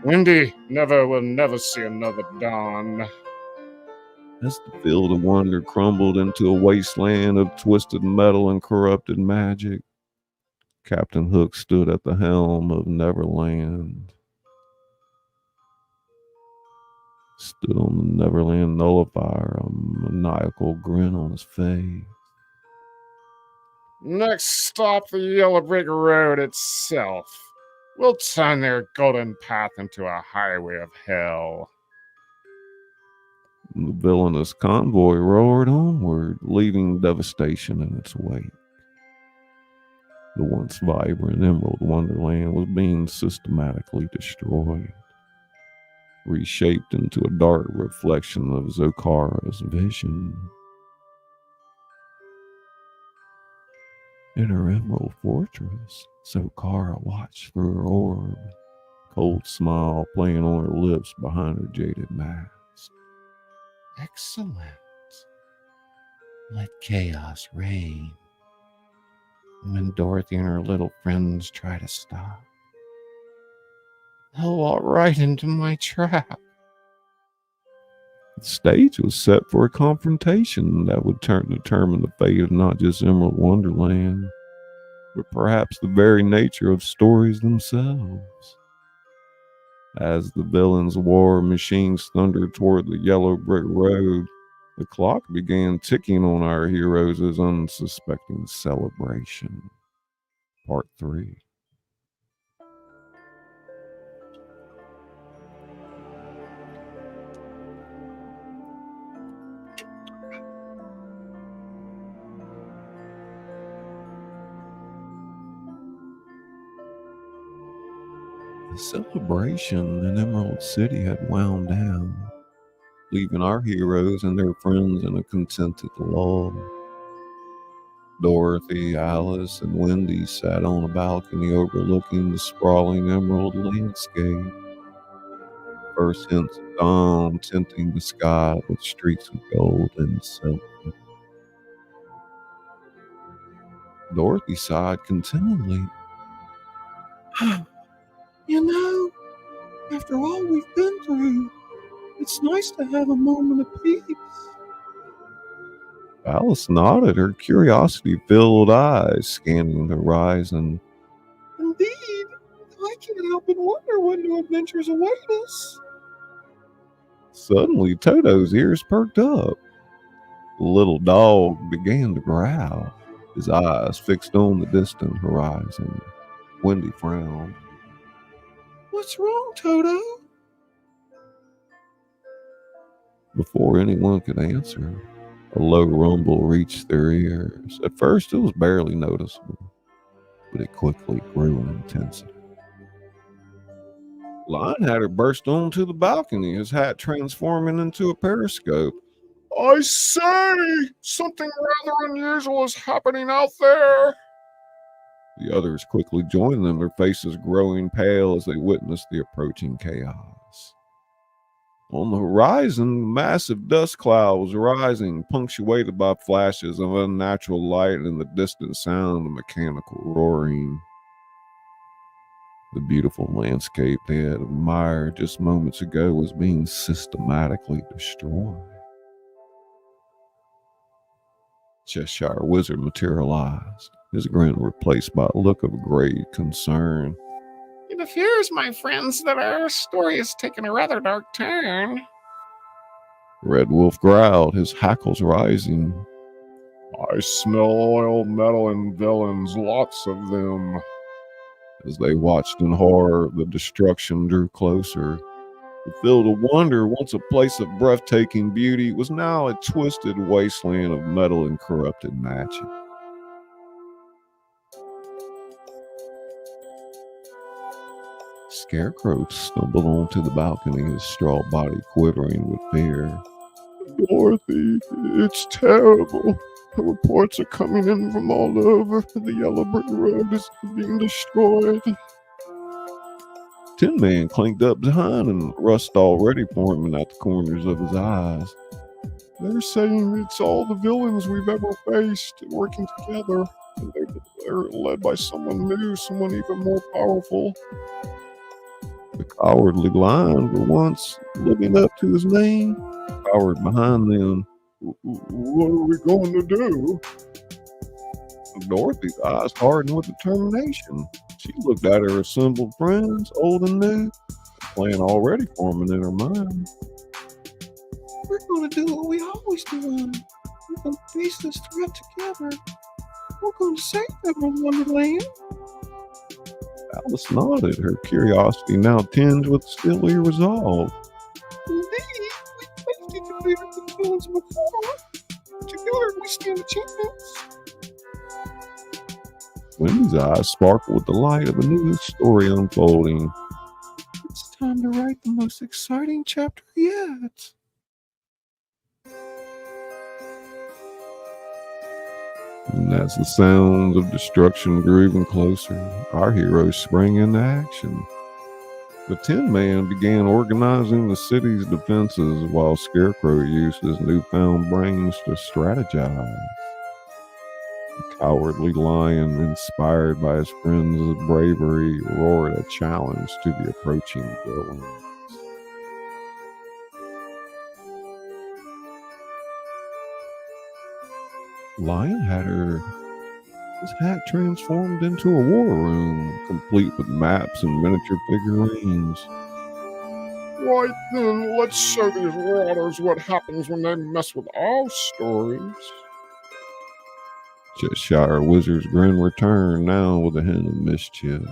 Wendy will never see another dawn. As the Field of Wonder crumbled into a wasteland of twisted metal and corrupted magic, Captain Hook stood at the helm of Neverland. Stood on the Neverland Nullifier, a maniacal grin on his face. Next stop, the Yellow Brick Road itself. We'll turn their golden path into a highway of hell. The villainous convoy roared onward, leaving devastation in its wake. The once vibrant Emerald Wonderland was being systematically destroyed. reshaped into a dark reflection of Zokara's vision. In her emerald fortress, Zokara watched through her orb, cold smile playing on her lips behind her jaded mask. Excellent. Let chaos reign. When Dorothy and her little friends try to stop, they'll walk right into my trap. The stage was set for a confrontation that would determine the fate of not just Emerald Wonderland, but perhaps the very nature of stories themselves. As the villains' war machines thundered toward the yellow brick road, the clock began ticking on our heroes' unsuspecting celebration. Part 3. The celebration in Emerald City had wound down, leaving our heroes and their friends in a contented lull. Dorothy, Alice, and Wendy sat on a balcony overlooking the sprawling emerald landscape. First hints of dawn tinting the sky with streaks of gold and silver. Dorothy sighed contentedly. You know, after all we've been through, it's nice to have a moment of peace. Alice nodded, her curiosity-filled eyes scanning the horizon. Indeed, I can't help but wonder what new adventures await us. Suddenly, Toto's ears perked up. The little dog began to growl, his eyes fixed on the distant horizon. Wendy frowned. What's wrong, Toto? Before anyone could answer, a low rumble reached their ears. At first, it was barely noticeable, but it quickly grew in intensity. Lionhatter burst onto the balcony, his hat transforming into a periscope. I say, something rather unusual is happening out there. The others quickly joined them, their faces growing pale as they witnessed the approaching chaos. On the horizon, a massive dust cloud was rising, punctuated by flashes of unnatural light and the distant sound of mechanical roaring. The beautiful landscape they had admired just moments ago was being systematically destroyed. Cheshire Wizard materialized, his grin replaced by a look of grave concern. It appears, my friends, that our story has taken a rather dark turn. Red Wolf growled, his hackles rising. I smell oil, metal, and villains, lots of them. As they watched in horror, the destruction drew closer. The field of wonder, once a place of breathtaking beauty, was now a twisted wasteland of metal and corrupted magic. Scarecrow stumbled onto the balcony, his straw body quivering with fear. Dorothy, it's terrible. The reports are coming in from all over. The yellow brick road is being destroyed. Tin Man clinked up behind him, rust already forming at the corners of his eyes. They're saying it's all the villains we've ever faced working together. And they're led by someone new, someone even more powerful. The cowardly lion were once living up to his name, cowered behind them. What are we going to do? Dorothy's eyes hardened with determination. She looked at her assembled friends, old and new, a plan already forming in her mind. We're going to do what we always do. We're going to face this threat together. We're going to save Emerald Wonderland. Alice nodded, her curiosity now tinged with steely resolve. Indeed, we've faced each other with villains before. Together we stand a chance. Wendy's eyes sparkled with the light of a new story unfolding. It's time to write the most exciting chapter yet. And as the sounds of destruction grew even closer, our heroes sprang into action. The Tin Man began organizing the city's defenses while Scarecrow used his newfound brains to strategize. The Cowardly Lion, inspired by his friend's bravery, roared a challenge to the approaching villains. Lion had his hat transformed into a war room, complete with maps and miniature figurines. Right then, let's show these waters what happens when they mess with our stories. Cheshire Wizard's grin returned, now with a hint of mischief.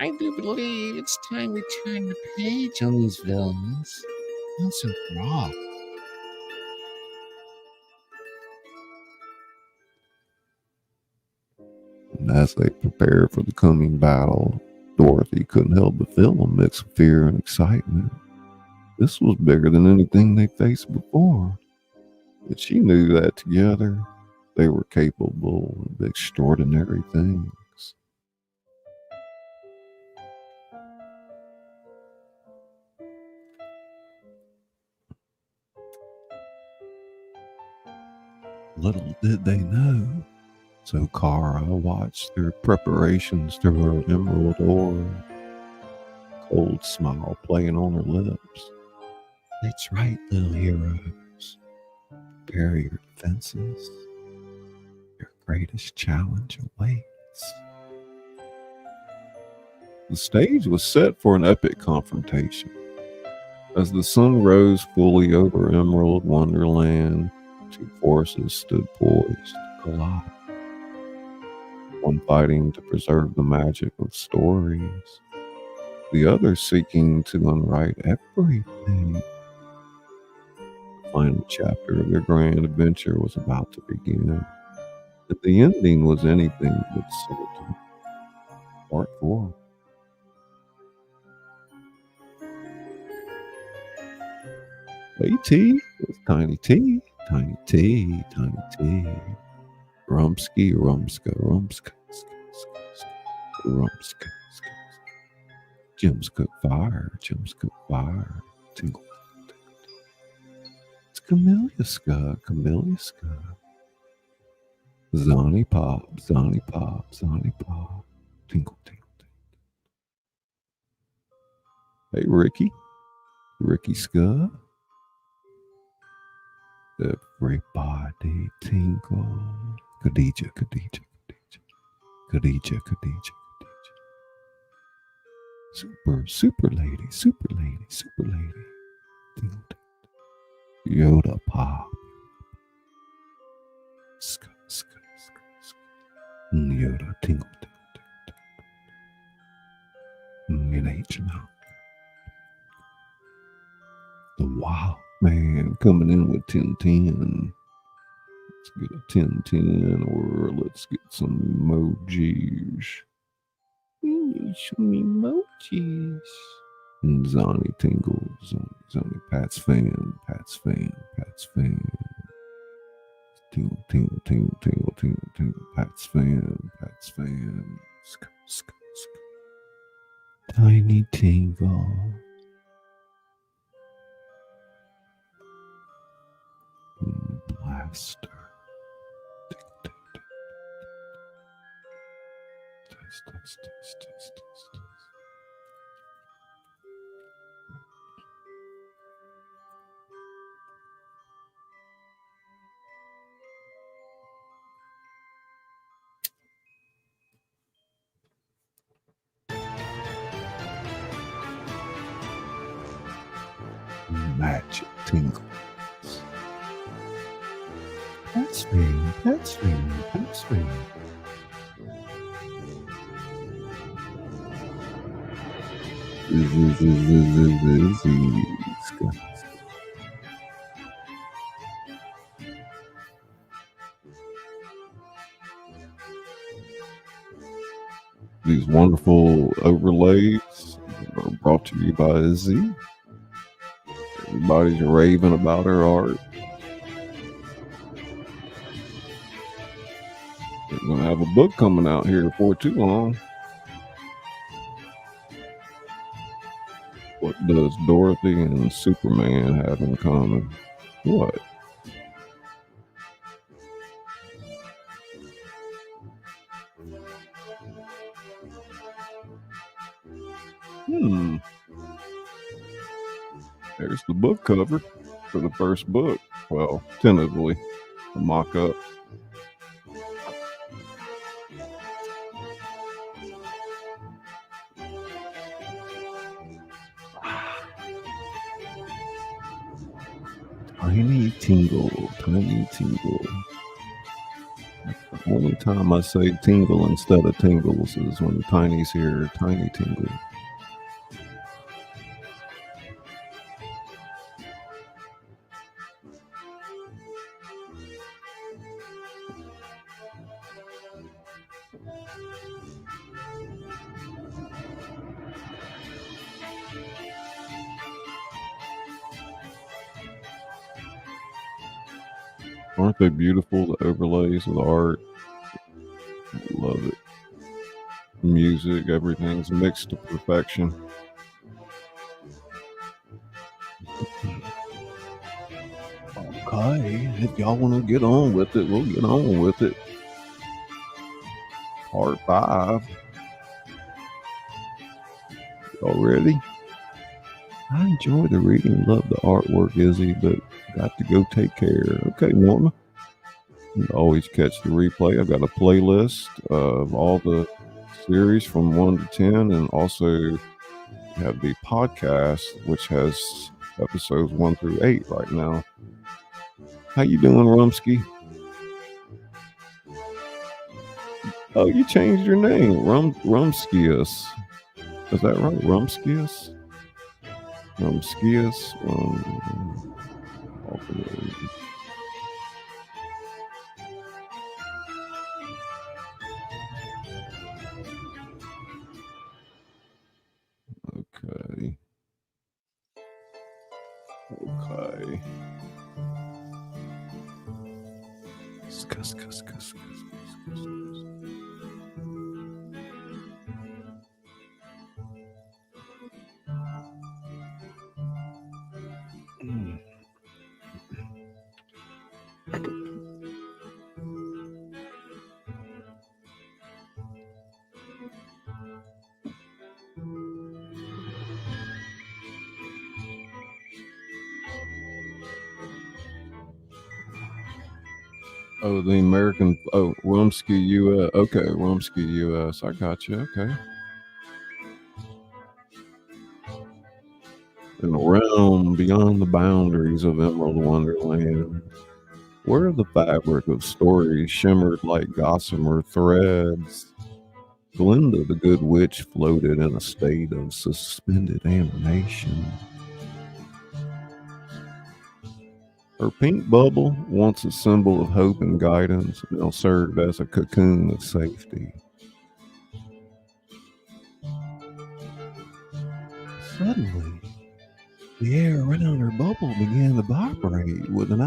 I do believe it's time we turn the page on these villains. Once and for all. And as they prepared for the coming battle, Dorothy couldn't help but feel a mix of fear and excitement. This was bigger than anything they faced before, but she knew that together they were capable of extraordinary things. Little did they know, so Kara watched their preparations through her emerald orb, a cold smile playing on her lips. That's right, little heroes. Prepare your defenses. Your greatest challenge awaits. The stage was set for an epic confrontation. As the sun rose fully over Emerald Wonderland, two forces stood poised to collide. One fighting to preserve the magic of stories, the other seeking to unwrite everything. The final chapter of their grand adventure was about to begin, but the ending was anything but certain. Part 4. Hey T, it's Tiny T, Tiny T, Tiny T. Rumsky, Rumska, Rumska, Rumska, Jim's cook fire, Jim's cook fire. Tingle, tingle. It's Camellia Ska, Camellia Ska. Zonny Pop, Zonny Pop, Zonny Pop. Tinkle, tinkle, tinkle. Hey Ricky, Ricky Ska. Everybody tinkle. Khadija, Khadija, Khadija. Khadija, Khadija, Khadija. Super lady, super lady, super lady. Tingle, tingle. Yoda pop. Ska, ska, ska, ska. Yoda tingle, tingle, tingle, tingle. In H now. The Wild Man coming in with 10-10. Let's get a 10-10, or let's get some emojis. Some emojis. And Zonny tingles. Zonny Pat's fan, Pat's fan, Pat's fan. Tingle, tingle, tingle, tingle, tingle, tingle. Pat's fan, Pat's fan. Sk, sk, sk. Tiny tingle. Blaster. Test. Magic tingle. That's me, that's me, that's me. These wonderful overlays, Brought to you by Izzy. Everybody's raving about her art. They're going to have a book coming out here before too long. What does Dorothy and Superman have in common? What? There's the book cover for the first book. Well, tentatively, a mock-up. Tiny tingle, tiny tingle. The only time I say tingle instead of tingles is when Tiny's here. Tiny tingle. Aren't they beautiful, the overlays of the art? Love it. Music, everything's mixed to perfection. Okay, if y'all want to get on with it, we'll get on with it. Part 5. Y'all ready? I enjoy the reading, love the artwork, Izzy, but got to go take care. Okay, Norma. You always catch the replay. I've got a playlist of all the series from 1 to 10, and also have the podcast, which has episodes 1 through 8 right now. How you doing, Rumsky? Oh, you changed your name, Rumskius. Is that right, Rumskius? Rumskius. Okay. Oh, the American. Oh, Rumsky U.S. Okay, Rumsky U.S. I got you. Okay. In a realm beyond the boundaries of Emerald Wonderland, where the fabric of stories shimmered like gossamer threads, Glinda the Good Witch floated in a state of suspended animation. Her pink bubble, once a symbol of hope and guidance, now served as a cocoon of safety. Suddenly, the air around her bubble began to vibrate with an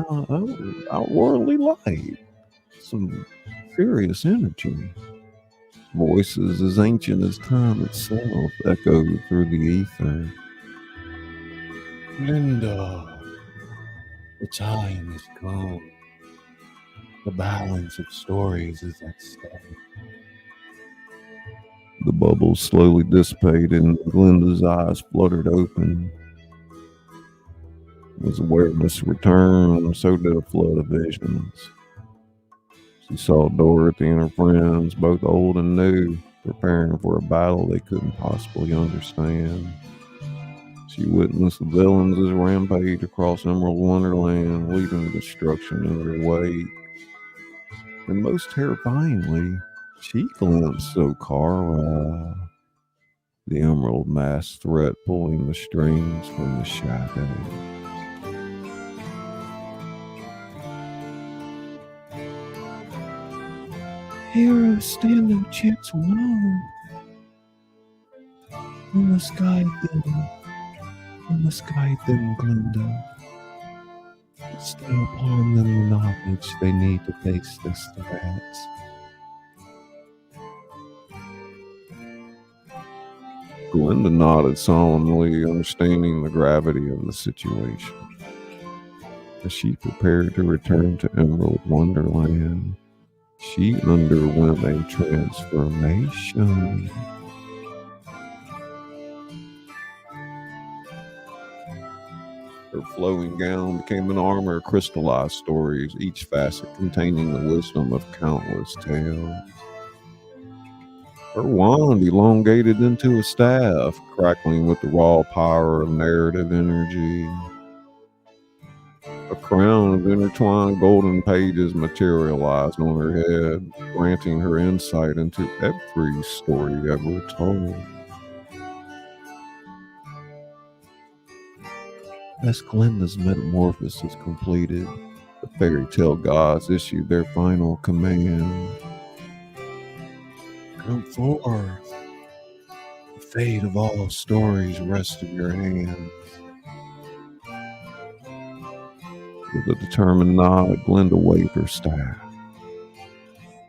outwardly light, some furious energy. Voices as ancient as time itself echoed through the ether. Linda, the time has come. The balance of stories is at stake. The bubbles slowly dissipated and Glinda's eyes fluttered open. As awareness returned, so did a flood of visions. She saw Dorothy and her friends, both old and new, preparing for a battle they couldn't possibly understand. She witnessed the villains as rampage across Emerald Wonderland, leaving destruction in their wake. And most terrifyingly, she glimpsed Okara, the Emerald Masked threat pulling the strings from the shadows. Heroes stand no chance alone. You must guide them. You must guide them, Glinda. Bestow upon them the knowledge they need to face this threat. Glinda nodded solemnly, understanding the gravity of the situation. As she prepared to return to Emerald Wonderland, she underwent a transformation. Her flowing gown became an armor of crystallized stories, each facet containing the wisdom of countless tales. Her wand elongated into a staff, crackling with the raw power of narrative energy. A crown of intertwined golden pages materialized on her head, granting her insight into every story ever told. As Glinda's metamorphosis completed, the fairy tale gods issued their final command. Come forth. The fate of all stories rests in your hands. With a determined nod, Glinda waved her staff.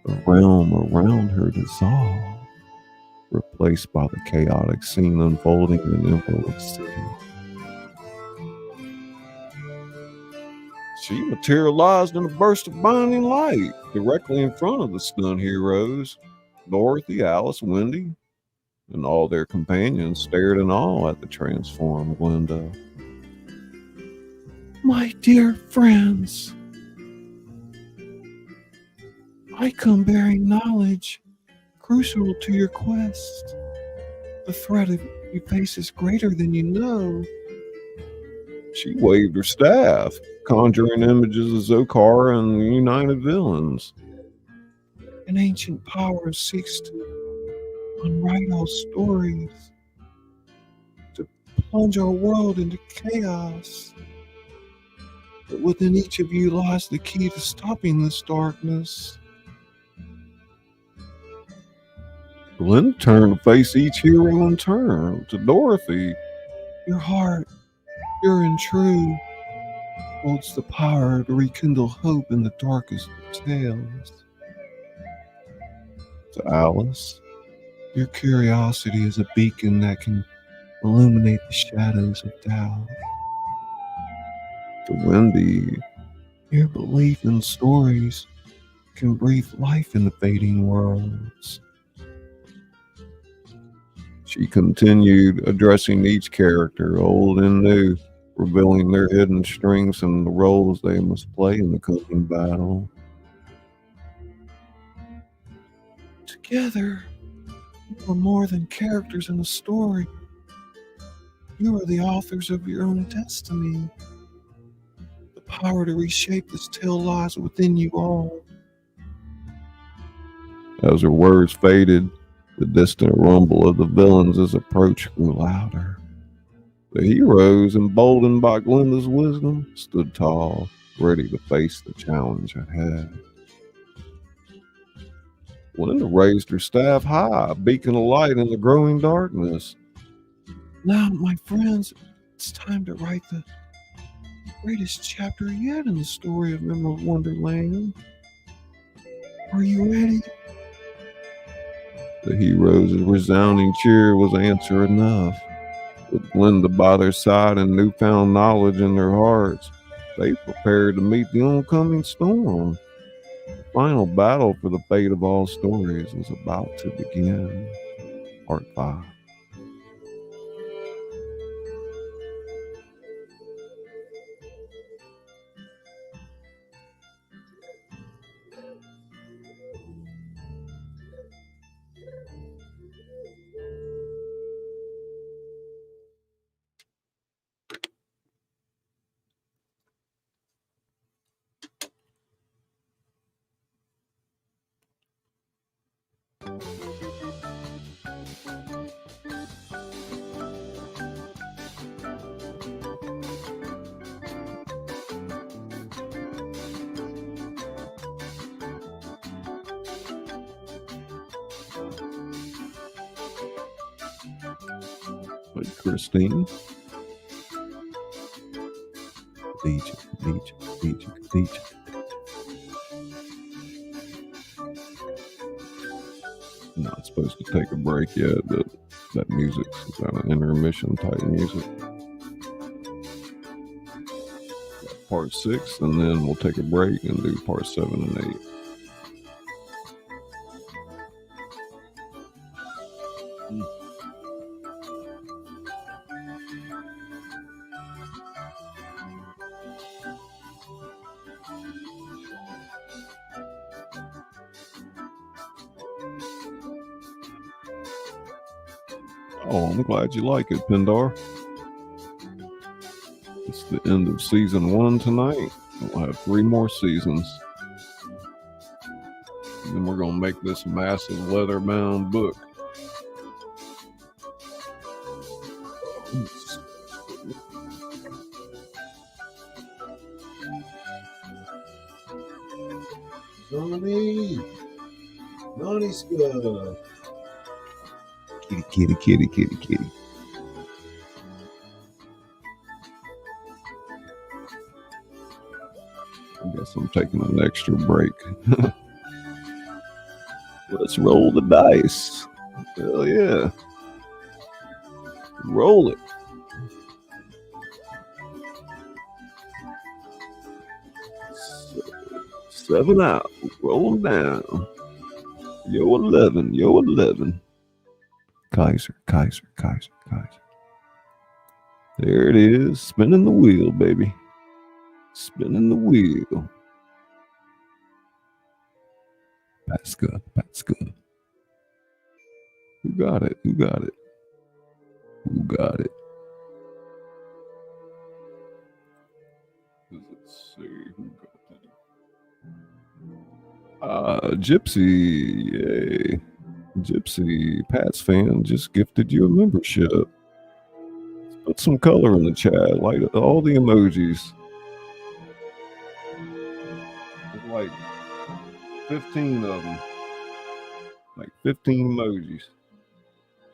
The realm around her dissolved, replaced by the chaotic scene unfolding in Emerald City. She materialized in a burst of blinding light directly in front of the stunned heroes. Dorothy, Alice, Wendy, and all their companions stared in awe at the transformed Glinda. My dear friends, I come bearing knowledge crucial to your quest. The threat you face is greater than you know. She waved her staff, conjuring images of Zokara and the united villains. An ancient power seeks to unwrite all stories, to plunge our world into chaos. But within each of you lies the key to stopping this darkness. Glinda turned to face each hero in turn. To Dorothy, your heart, pure and true, holds the power to rekindle hope in the darkest of tales. To Alice, your curiosity is a beacon that can illuminate the shadows of doubt. To Wendy, your belief in stories can breathe life in the fading worlds. She continued, addressing each character, old and new, revealing their hidden strengths and the roles they must play in the coming battle. Together, you are more than characters in a story. You are the authors of your own destiny. The power to reshape this tale lies within you all. As her words faded, the distant rumble of the villains' approach grew louder. The heroes, emboldened by Glinda's wisdom, stood tall, ready to face the challenge ahead. Glinda raised her staff high, a beacon of light in the growing darkness. Now, my friends, it's time to write the greatest chapter yet in the story of Emerald Wonderland. Are you ready? The heroes' resounding cheer was answer enough. With Glinda by their side and newfound knowledge in their hearts, they prepared to meet the oncoming storm. The final battle for the fate of all stories was about to begin. Part 5. Hey, Christine. Khadija. Not supposed to take a break yet, but that music's kind of intermission type music. Part 6, and then we'll take a break and do part 7 and 8. Oh, I'm glad you like it, Pindar. It's the end of season 1 tonight. We'll have 3 more seasons. And then we're going to make this massive leather-bound book. Naughty stuff. Kitty. I guess I'm taking an extra break. Let's roll the dice. Hell yeah. Roll it. Seven out. Roll them down. Yo 11. Kaiser. There it is. Spinning the wheel, baby. Spinning the wheel. That's good. Who got it? Let's see. Who got it? Gypsy. Yay. Gypsy, Pat's fan, just gifted you a membership. Let's put some color in the chat. Like all the emojis. There's like 15 of them. Like 15 emojis.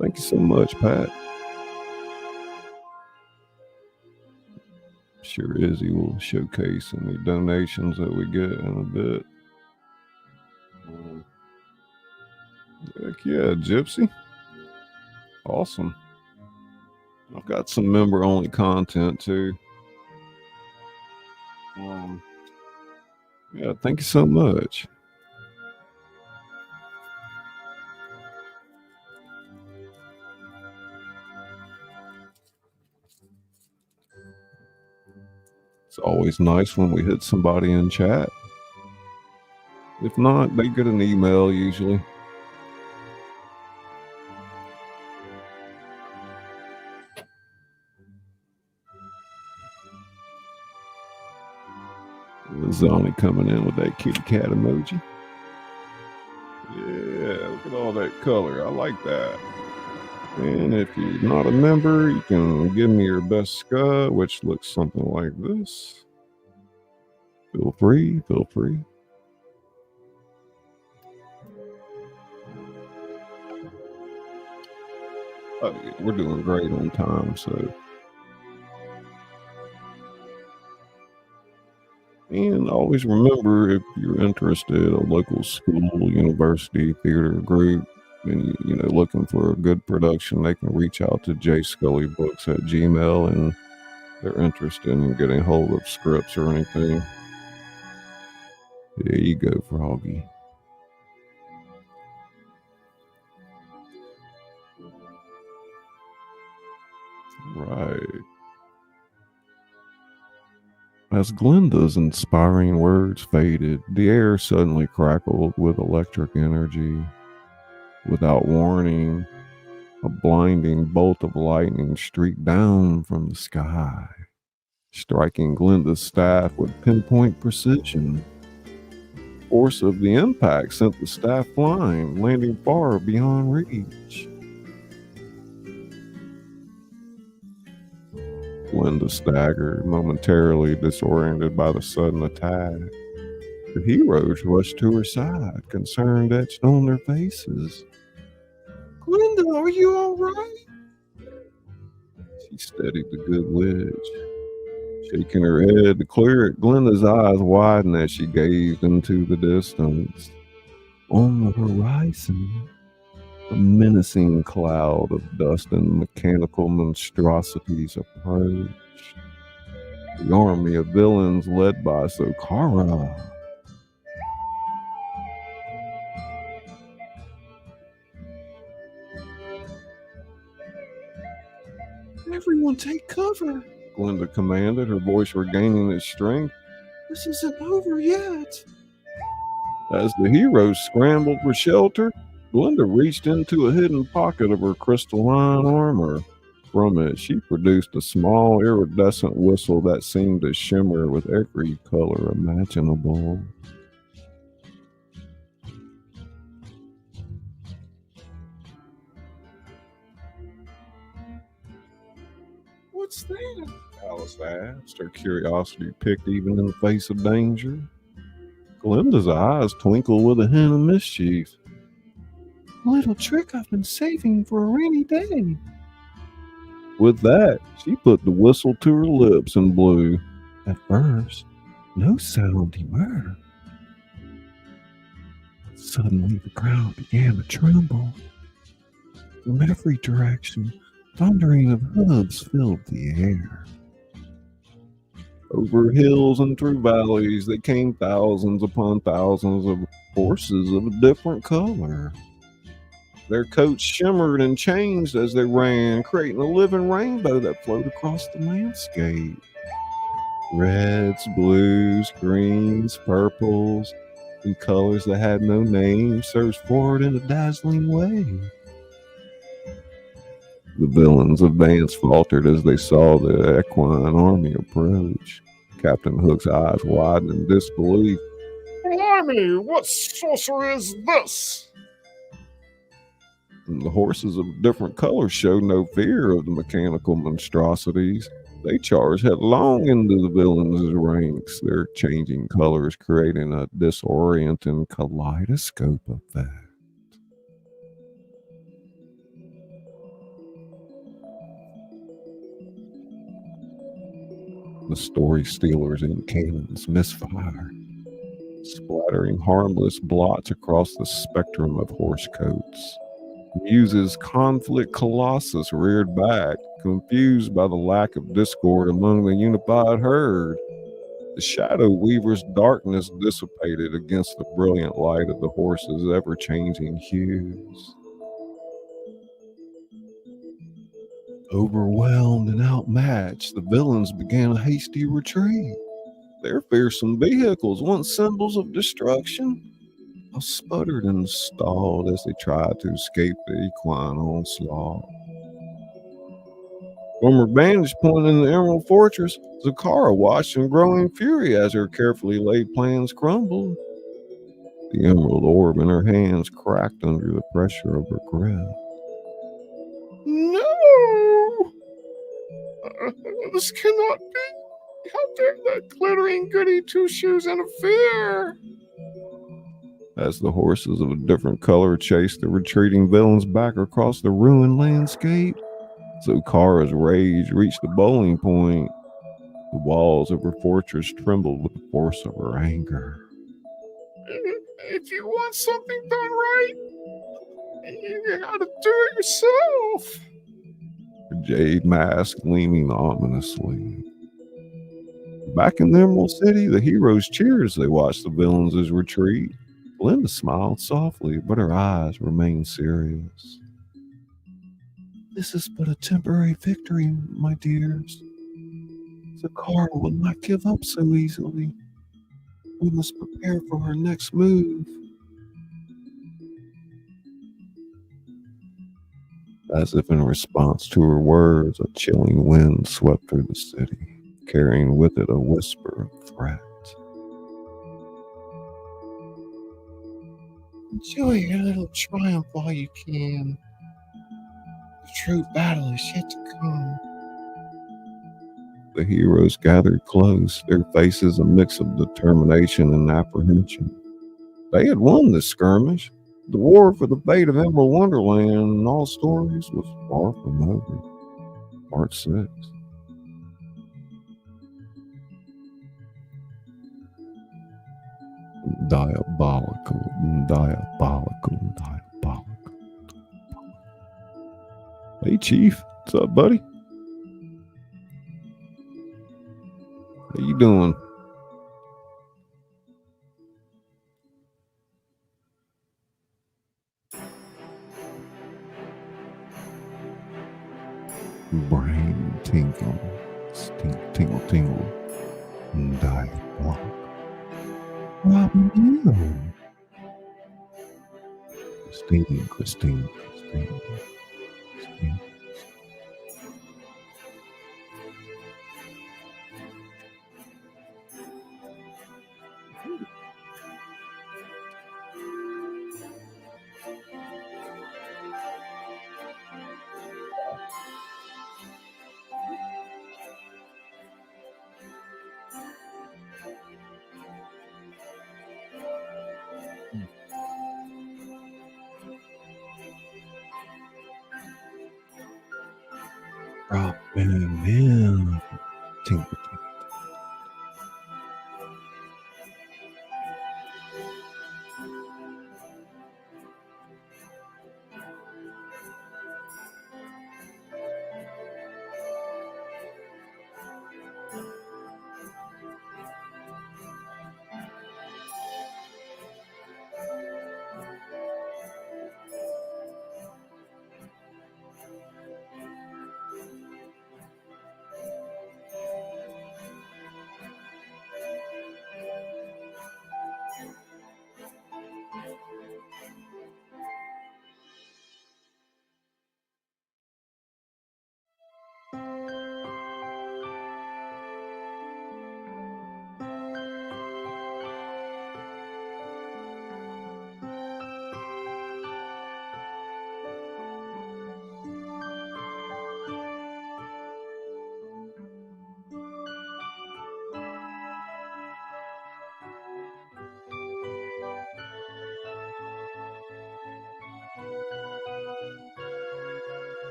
Thank you so much, Pat. Sure Izzy will showcase any donations that we get in a bit. Heck yeah, Gypsy. Awesome. I've got some member-only content too. Yeah, thank you so much. It's always nice when we hit somebody in chat. If not, they get an email usually. Zoni coming in with that kitty cat emoji. Yeah, look at all that color. I like that. And if you're not a member, you can give me your best scud, which looks something like this. Feel free. Oh, yeah, we're doing great on time, so. And always remember, if you're interested, a local school, university, theater group, and you know, looking for a good production, they can reach out to jscullybooks@gmail.com, and they're interested in getting hold of scripts or anything. There you go, Froggy. Right. As Glenda's inspiring words faded, the air suddenly crackled with electric energy. Without warning, a blinding bolt of lightning streaked down from the sky, striking Glenda's staff with pinpoint precision. The force of the impact sent the staff flying, landing far beyond reach. Glenda staggered, momentarily disoriented by the sudden attack. The heroes rushed to her side, concern etched on their faces. "Glenda, are you all right?" She steadied the good witch, shaking her head to clear it. Glenda's eyes widened as she gazed into the distance. On the horizon, a menacing cloud of dust and mechanical monstrosities approached. The army of villains led by Sokara. Everyone take cover, Glenda commanded, her voice regaining its strength. This isn't over yet. As the heroes scrambled for shelter, Glenda reached into a hidden pocket of her crystalline armor. From it, she produced a small iridescent whistle that seemed to shimmer with every color imaginable. What's that? Alice asked, her curiosity piqued even in the face of danger. Glenda's eyes twinkled with a hint of mischief. A little trick I've been saving for a rainy day. With that, she put the whistle to her lips and blew. At first, no sound emerged. Suddenly, the ground began to tremble. From every direction, thundering of hooves filled the air. Over hills and through valleys, there came thousands upon thousands of horses of a different color. Their coats shimmered and changed as they ran, creating a living rainbow that flowed across the landscape. Reds, blues, greens, purples, and colors that had no name surged forward in a dazzling way. The villains advanced faltered as they saw the equine army approach. Captain Hook's eyes widened in disbelief. Blimey, what sorcery is this? And the horses of different colors showed no fear of the mechanical monstrosities. They charged headlong into the villains' ranks, their changing colors creating a disorienting kaleidoscope effect. The story stealers and cannons misfire, splattering harmless blots across the spectrum of horse coats. Muse's conflict colossus reared back, confused by the lack of discord among the unified herd. The shadow weaver's darkness dissipated against the brilliant light of the horse's ever-changing hues. Overwhelmed and outmatched, the villains began a hasty retreat. Their fearsome vehicles, once symbols of destruction, now sputtered and stalled as they tried to escape the equine onslaught. From her vantage point in the Emerald Fortress, Zakara watched in growing fury as her carefully laid plans crumbled. The emerald orb in her hands cracked under the pressure of her grip. No! This cannot be. How dare that glittering goody two-shoes interfere? As the horses of a different color chased the retreating villains back across the ruined landscape, Zakara's rage reached the boiling point. The walls of her fortress trembled with the force of her anger. If you want something done right, you gotta do it yourself. Her jade mask gleaming ominously. Back in the Emerald City, the heroes cheered as they watched the villains' retreat. Glinda smiled softly, but her eyes remained serious. This is but a temporary victory, my dears. Zakara will not give up so easily. We must prepare for her next move. As if in response to her words, a chilling wind swept through the city, carrying with it a whisper of threat. Enjoy your little triumph while you can. The true battle is yet to come. The heroes gathered close, their faces a mix of determination and apprehension. They had won this skirmish. The war for the fate of Emerald Wonderland in all stories was far from over. Part 6. Diabolical. Hey, Chief. What's up, buddy? How you doing? Brain tingle. Tingle, tingle. Diabolical. Robin, Christine. Robin, tingle.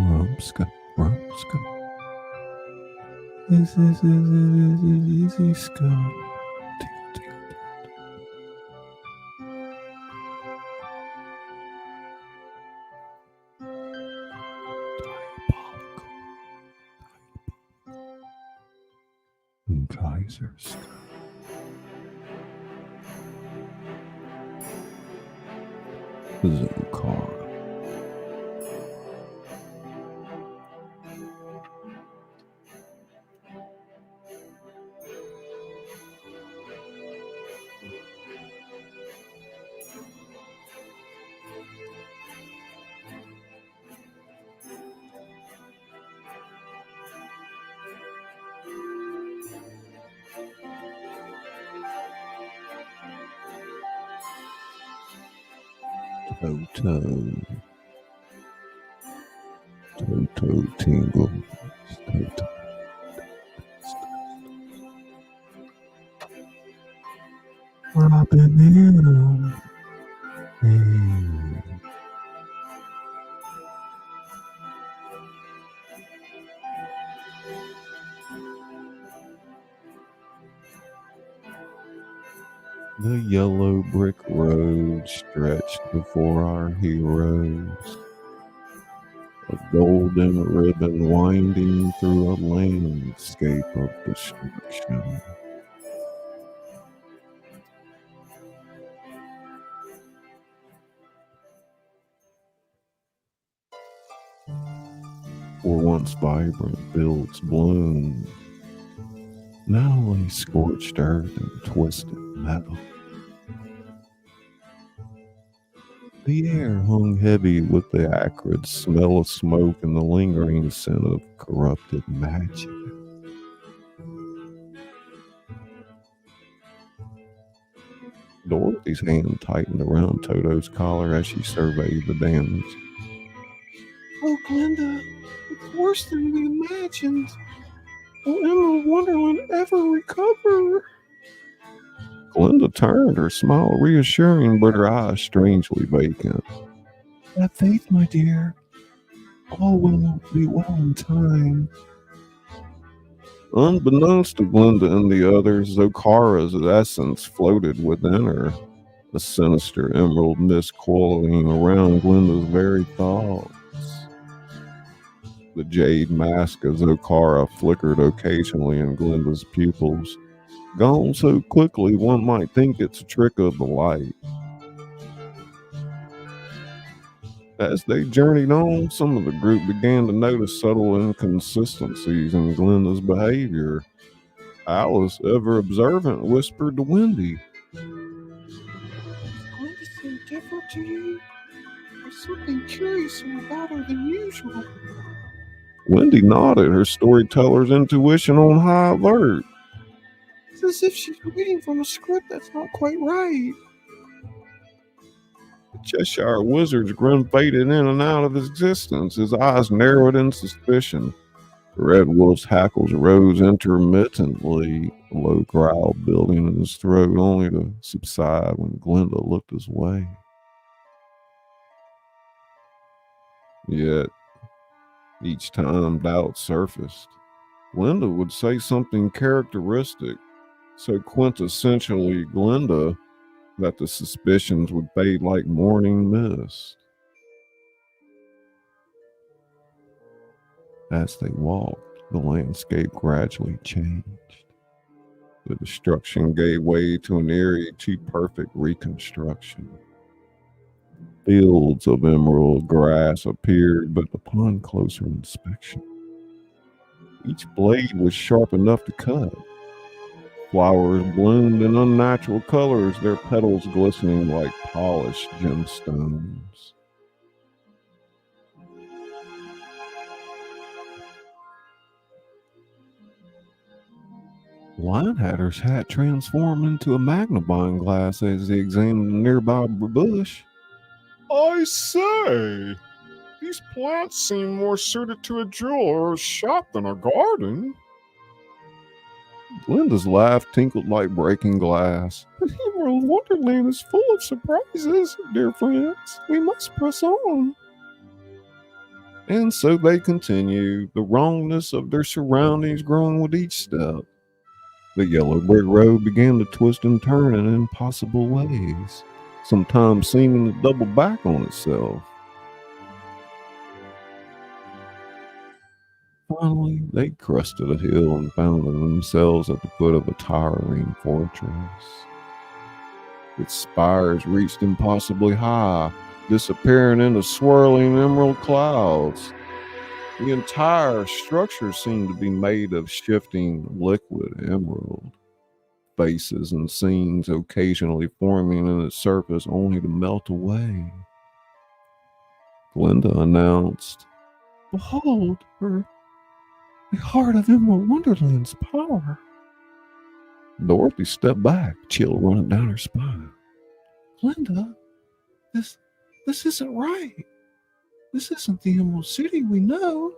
Rumska. This is easy Skull. Kaiser Skull. Zokar. Toto tingles. Toto. Robin in. The yellow brick road stretched before our heroes, a golden ribbon winding through a landscape of destruction. For once vibrant fields bloomed, now lay scorched earth and twisted metal. The air hung heavy with the acrid smell of smoke and the lingering scent of corrupted magic. Dorothy's hand tightened around Toto's collar as she surveyed the damage. Oh, Glinda, it's worse than we imagined. Will Emerald Wonderland ever recover? Glinda turned, her smile reassuring, but her eyes strangely vacant. Have faith, my dear. All will be well in time. Unbeknownst to Glinda and the others, Zokara's essence floated within her, a sinister emerald mist coiling around Glinda's very thoughts. The jade mask of Zokara flickered occasionally in Glinda's pupils, gone so quickly one might think it's a trick of the light. As they journeyed on, some of the group began to notice subtle inconsistencies in Glinda's behavior. Alice, ever observant, whispered to Wendy, Glinda seemed different to you. There's something curious about her than usual. Wendy nodded, her storyteller's intuition on high alert. It's as if she's reading from a script that's not quite right. The Cheshire Wizard's grin faded in and out of existence, his eyes narrowed in suspicion. The Red Wolf's hackles rose intermittently, a low growl building in his throat, only to subside when Glinda looked his way. Yet, each time doubt surfaced, Glinda would say something characteristic, so quintessentially Glinda, that the suspicions would fade like morning mist. As they walked, the landscape gradually changed. The destruction gave way to an eerie, too perfect reconstruction. Fields of emerald grass appeared, but upon closer inspection, each blade was sharp enough to cut. Flowers bloomed in unnatural colors, their petals glistening like polished gemstones. Linehatter's hat transformed into a magnifying glass as he examined a nearby bush. I say, these plants seem more suited to a jeweler's shop than a garden. Glinda's laugh tinkled like breaking glass. Emerald Wonderland is full of surprises, dear friends. We must press on. And so they continued, the wrongness of their surroundings growing with each step. The yellow brick road began to twist and turn in impossible ways, sometimes seeming to double back on itself. Finally, they crested a hill and found themselves at the foot of a towering fortress. Its spires reached impossibly high, disappearing into swirling emerald clouds. The entire structure seemed to be made of shifting liquid emerald, faces and scenes occasionally forming in its surface only to melt away. Glinda announced, Behold, the heart of Emerald Wonderland's power. Dorothy stepped back, chill running down her spine. Glinda, this isn't right. This isn't the Emerald City we know.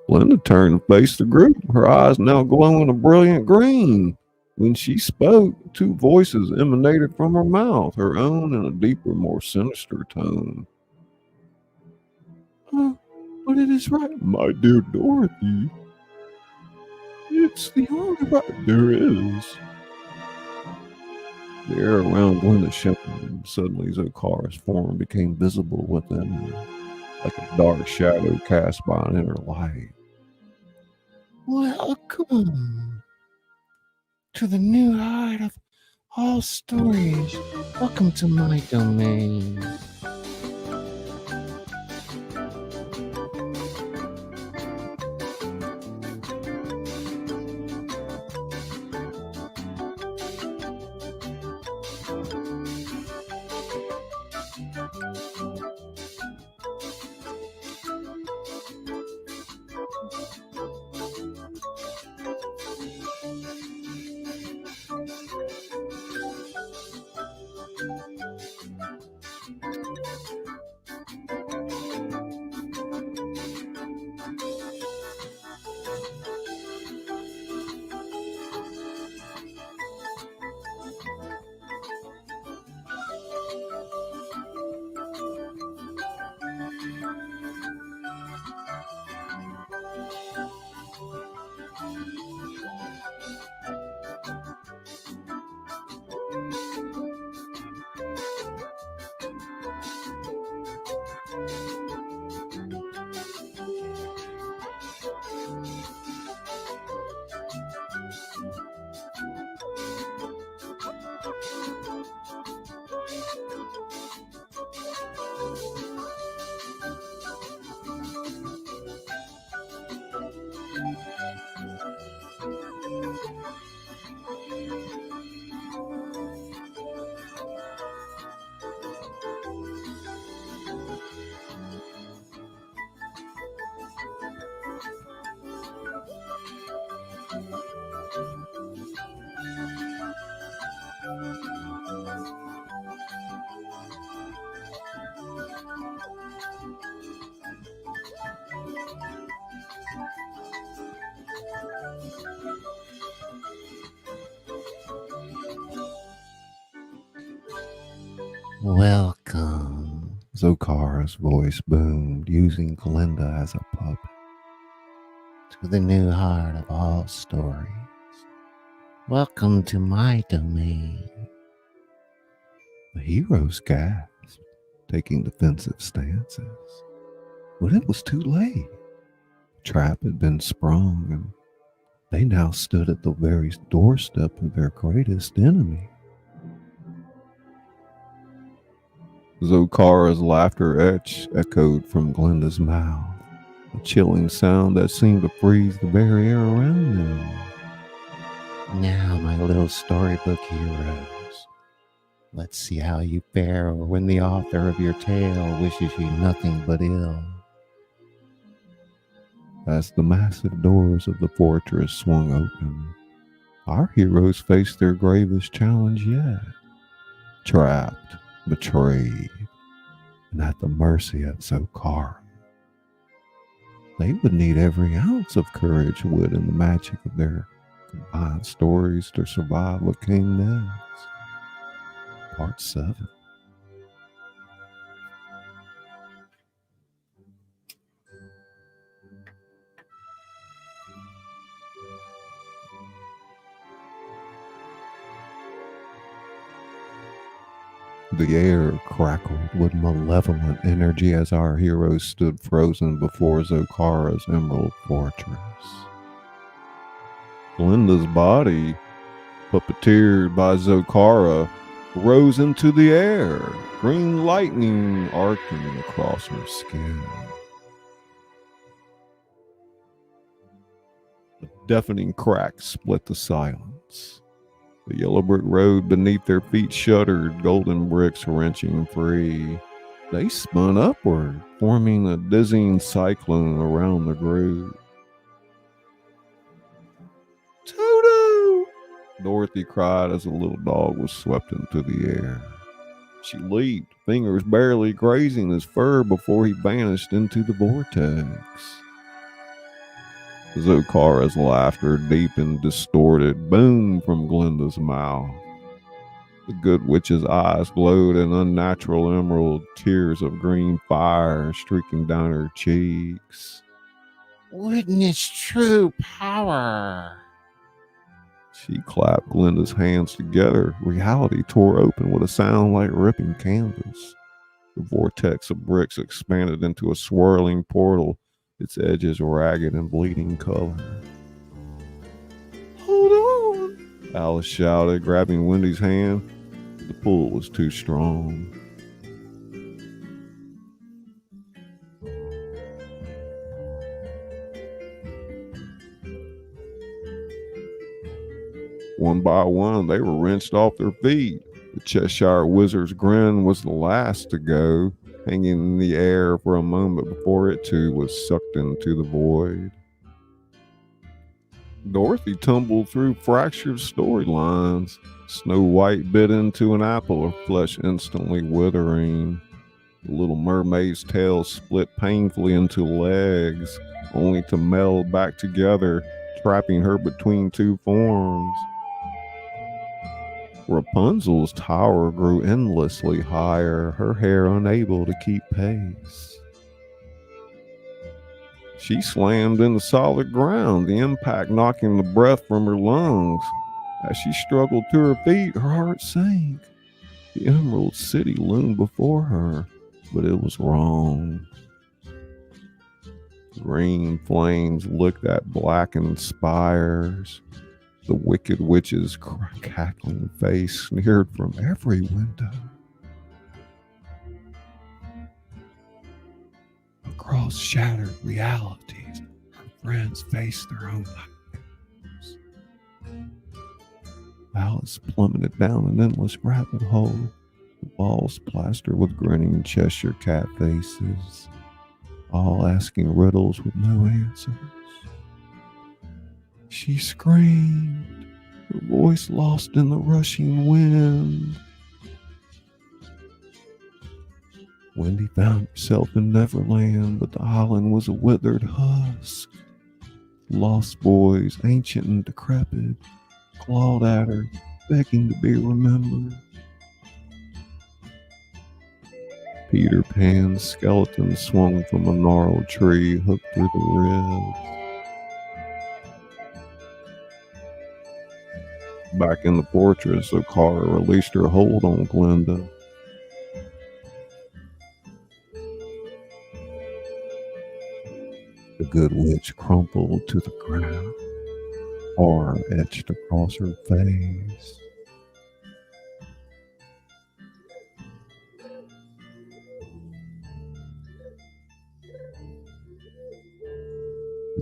Glinda turned and faced the group, her eyes now glowing a brilliant green. When she spoke, two voices emanated from her mouth, her own in a deeper, more sinister tone. But it is right, my dear Dorothy. It's the only right there is. The air around Glenda shimmered, and suddenly Zokara's form became visible within her, like a dark shadow cast by an inner light. Welcome to the new heart of all stories. Welcome to my domain. Welcome. Zokara's voice boomed, using Glinda as a puppet. To the new heart of all stories. Welcome to my domain. The heroes gasped, taking defensive stances. But it was too late. The trap had been sprung, and they now stood at the very doorstep of their greatest enemy. Zokara's laughter echoed from Glinda's mouth, a chilling sound that seemed to freeze the very air around them. Now, my little storybook heroes, let's see how you fare when the author of your tale wishes you nothing but ill. As the massive doors of the fortress swung open, our heroes faced their gravest challenge yet. Trapped, betrayed, and at the mercy of Zokara. They would need every ounce of courage, wit, and the magic of their combined stories to survive what came next. Part 7. The air crackled with malevolent energy as our heroes stood frozen before Zokara's emerald fortress. Glinda's body, puppeteered by Zokara, rose into the air, green lightning arcing across her skin. A deafening crack split the silence. The yellow brick road beneath their feet shuddered, golden bricks wrenching free. They spun upward, forming a dizzying cyclone around the groove. Toto! Dorothy cried as a little dog was swept into the air. She leaped, fingers barely grazing his fur before he vanished into the vortex. Zokara's laughter, deep and distorted, boomed from Glinda's mouth. The good witch's eyes glowed in unnatural emerald, tears of green fire streaking down her cheeks. Witness true power. She clapped Glinda's hands together. Reality tore open with a sound like ripping canvas. The vortex of bricks expanded into a swirling portal, its edges ragged and bleeding color. Hold on, Alice shouted, grabbing Wendy's hand. The pull was too strong. One by one, they were wrenched off their feet. The Cheshire Wizard's grin was the last to go, hanging in the air for a moment before it too was sucked into the void. Dorothy tumbled through fractured storylines. Snow White bit into an apple, her flesh instantly withering. The Little Mermaid's tail split painfully into legs, only to meld back together, trapping her between two forms. Rapunzel's tower grew endlessly higher, her hair unable to keep pace. She slammed into solid ground, the impact knocking the breath from her lungs. As she struggled to her feet, her heart sank. The Emerald City loomed before her, but it was wrong. Green flames licked at blackened spires. The wicked witch's cackling face sneered from every window. Across shattered realities, her friends faced their own nightmares. Alice plummeted down an endless rabbit hole, the walls plastered with grinning Cheshire cat faces, all asking riddles with no answers. She screamed, her voice lost in the rushing wind. Wendy found herself in Neverland, but the island was a withered husk. Lost boys, ancient and decrepit, clawed at her, begging to be remembered. Peter Pan's skeleton swung from a gnarled tree, hooked through the ribs. Back in the fortress, Okara released her hold on Glinda. The good witch crumpled to the ground, horror etched across her face.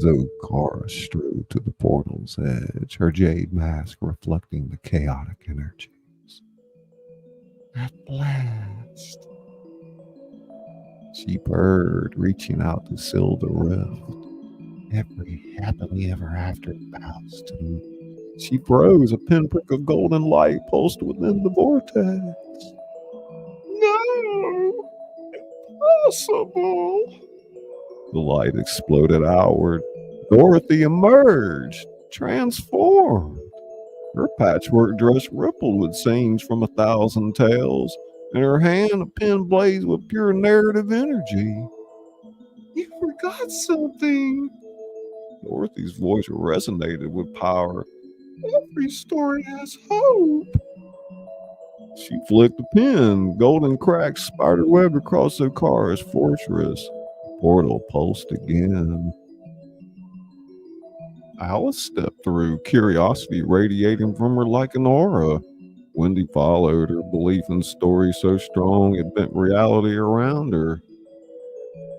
Okara strode to the portal's edge, her jade mask reflecting the chaotic energies. At last, she purred, reaching out to seal the rift. Every happily ever after bounced to me. She froze, a pinprick of golden light pulsed within the vortex. No! Impossible! The light exploded outward. Dorothy emerged, transformed. Her patchwork dress rippled with sayings from 1,000 tales. In her hand, a pen blazed with pure narrative energy. You forgot something. Dorothy's voice resonated with power. Every story has hope. She flicked the pen. Golden cracks spiderwebbed across Okara's fortress. The portal pulsed again. Alice stepped through, curiosity radiating from her like an aura. Wendy followed, her belief in stories so strong it bent reality around her.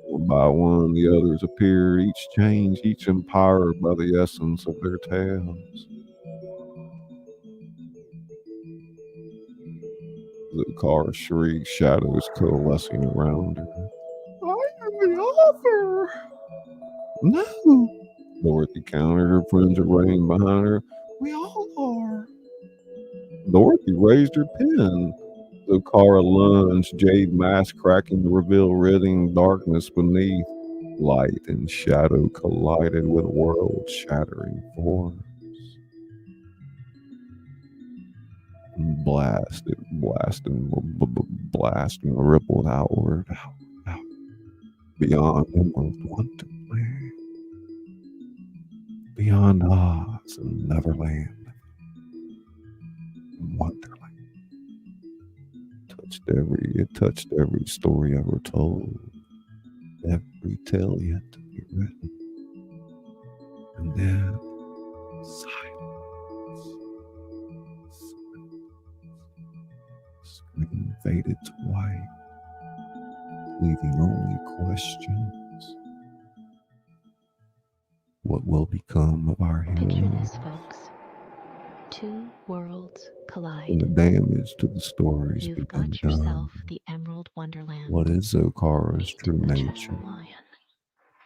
One by one, the others appeared, each changed, each empowered by the essence of their tales. Okara shrieked, shadows coalescing around her. I am the author! No! Dorothy countered, her friends arraying behind her. We all are. Dorothy raised her pen. Okara lunged, jade mask cracking to reveal writhing darkness beneath. Light and shadow collided with world-shattering forms. Blasting rippled outward, out, beyond Emerald Wonderland, beyond Oz and Neverland. touched every story ever told, every tale yet to be written. And then silence. Screen faded to white, leaving only questions. What will become of our Picture hero? this, folks. Two worlds collide. And the damage to the stories You've become got done. yourself the Emerald Wonderland. What is Zokara's true Meet the nature? Cheshire Lion.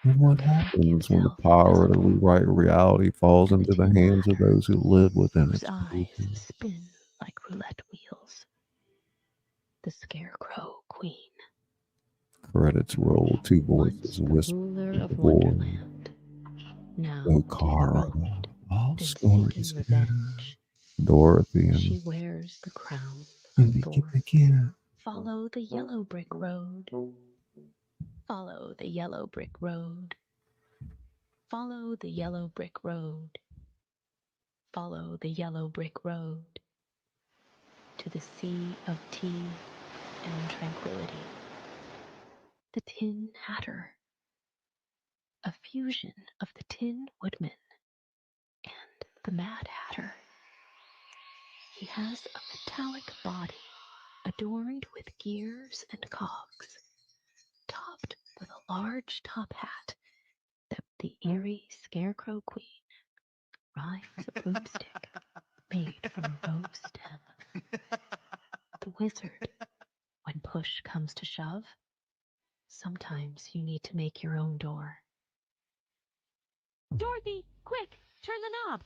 And what The pack happens when the itself power is to a wolf. rewrite reality falls And the into the Tin hands of Hatter, those who live within whose its eyes keeping? spin like roulette wheels. The Scarecrow Queen. Credits roll, two voices Once the whisper, ruler of the boy, Wonderland. Now Zokara. dethroned All and stories seeking here. revenge. Dorothy She and wears the crown and of begin thorns. again. Follow the yellow brick road. Follow the yellow brick road. Follow the yellow brick road. Follow the yellow brick road to the sea of tea and tranquility. The Tin Hatter, a fusion of the Tin Woodman and the Mad Hatter. He has a metallic body adorned with gears and cogs, topped with a large top hat that the eerie Scarecrow Queen rides a broomstick made from a rose stem. The wizard, when push comes to shove, sometimes you need to make your own door. Dorothy, quick, turn the knob.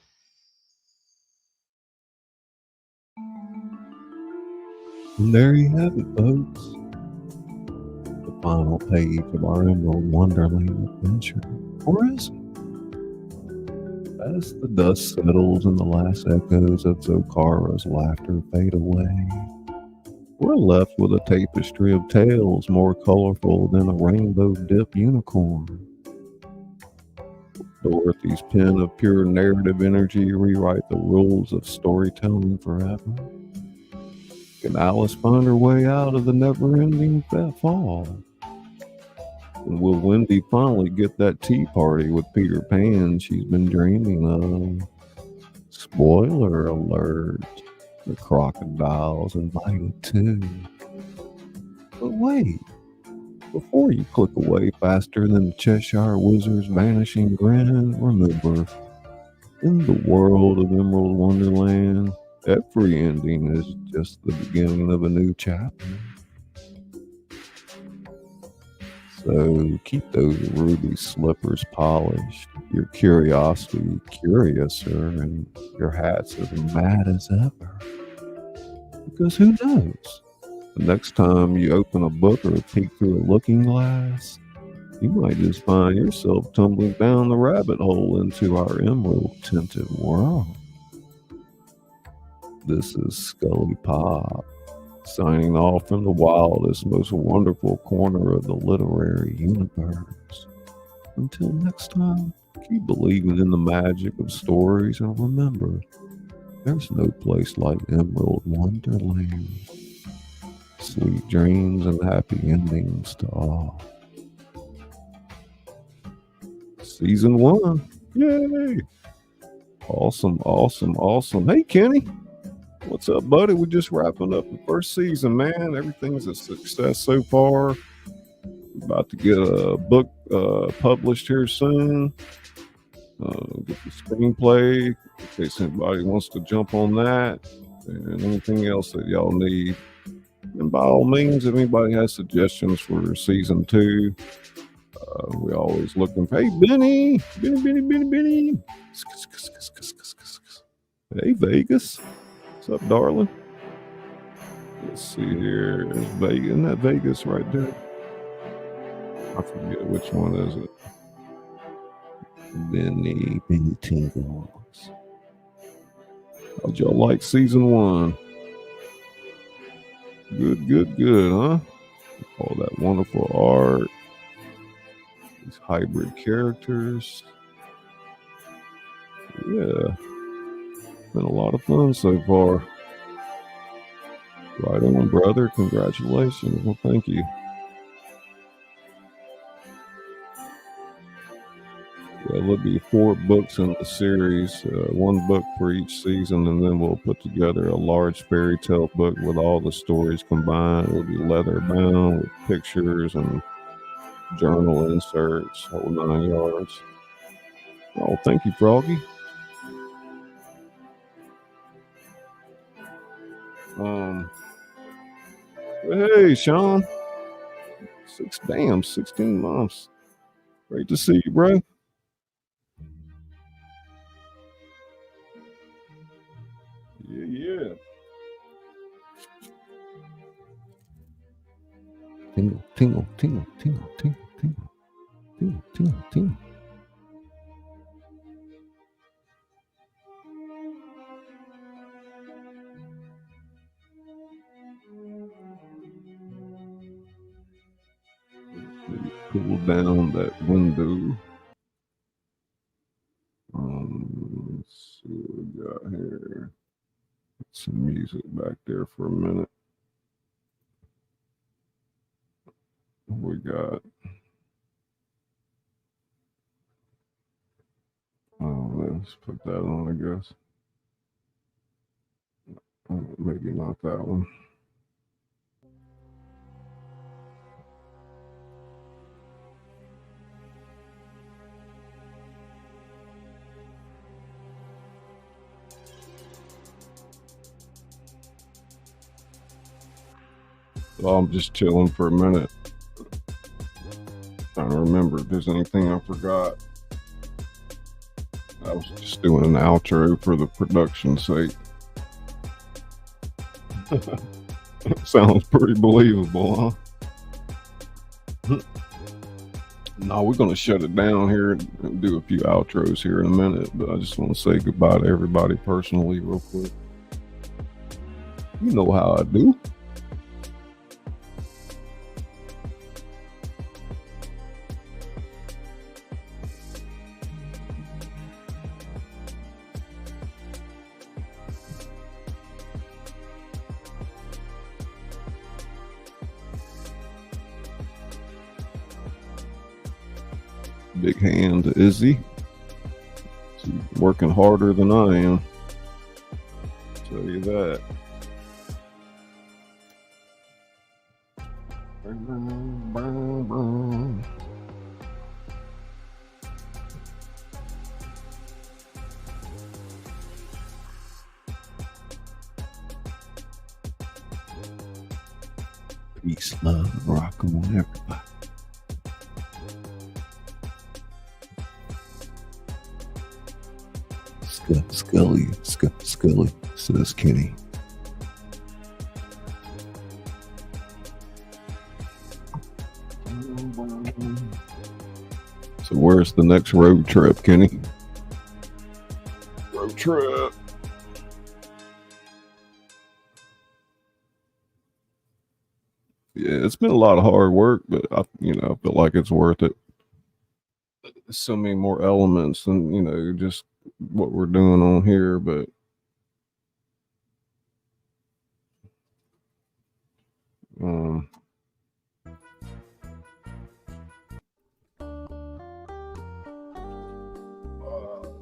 And there you have it, folks. The final page of our Emerald Wonderland adventure. Or is it? As the dust settles and the last echoes of Zokara's laughter fade away, we're left with a tapestry of tales more colorful than a rainbow-dipped unicorn. Dorothy's pen of pure narrative energy rewrite the rules of storytelling forever. Can Alice find her way out of the never-ending fall? And will Wendy finally get that tea party with Peter Pan she's been dreaming of? Spoiler alert, the crocodile's invited too. But wait, before you click away faster than the Cheshire Wizard's vanishing grin, remember, in the world of Emerald Wonderland, every ending is just the beginning of a new chapter. So keep those ruby slippers polished, your curiosity curiouser, and your hats as mad as ever. Because who knows? The next time you open a book or peek through a looking glass, you might just find yourself tumbling down the rabbit hole into our emerald-tinted world. This is Scully Pop, signing off from the wildest, most wonderful corner of the literary universe. Until next time, keep believing in the magic of stories, and remember, there's no place like Emerald Wonderland. Sweet dreams and happy endings to all. Season 1. Yay! Awesome, awesome, awesome. Hey, Kenny. What's up, buddy? We're just wrapping up the first season, man. Everything's a success so far. We're about to get a book published here soon. Get the screenplay in case anybody wants to jump on that, and anything else that y'all need. And by all means, if anybody has suggestions for season 2, we're always looking for. Hey, Benny. Hey, Vegas. What's up, darling? Let's see here. There's Vegas. Isn't that Vegas right there? I forget which one is it. Benny Tingles. How'd y'all like season 1? Good, huh? All that wonderful art. These hybrid characters. Yeah. Been a lot of fun so far. Right on, brother. Congratulations. Well, thank you. Yeah, there'll be 4 books in the series, 1 book for each season, and then we'll put together a large fairy tale book with all the stories combined. It'll be leather bound with pictures and journal inserts, whole 9 yards. Oh, thank you, Froggy. Hey, Sean. 16 months. Great to see you, bro. Yeah. Tingle, tingle, tingle, tingle, tingle, tingle, tingle, tingle, tingle. Cool down that window. Let's see what we got here. Some music back there for a minute. What we got? Oh, let's put that on, I guess. Maybe not that one. Well, I'm just chilling for a minute. Trying to remember if there's anything I forgot. I was just doing an outro for the production's sake. Sounds pretty believable, huh? No, we're going to shut it down here and do a few outros here in a minute, but I just want to say goodbye to everybody personally real quick. You know how I do. Big hand to Izzy. She's working harder than I am. Tell you that. Peace, love, rock on, everybody. Scully, says Kenny. So where's the next road trip, Kenny? Road trip. Yeah, it's been a lot of hard work, but I feel like it's worth it. So many more elements than, just what we're doing on here, but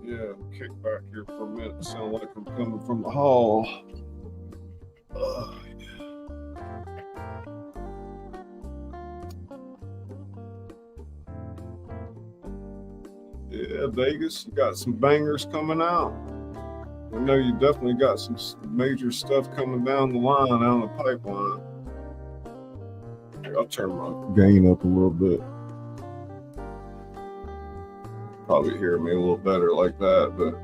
yeah, kick back here for a minute. Sound like I'm coming from the hall. Yeah, Vegas, you got some bangers coming out. I know you definitely got some major stuff coming down the line, down the pipeline. I'll turn my gain up a little bit. Probably hear me a little better like that, but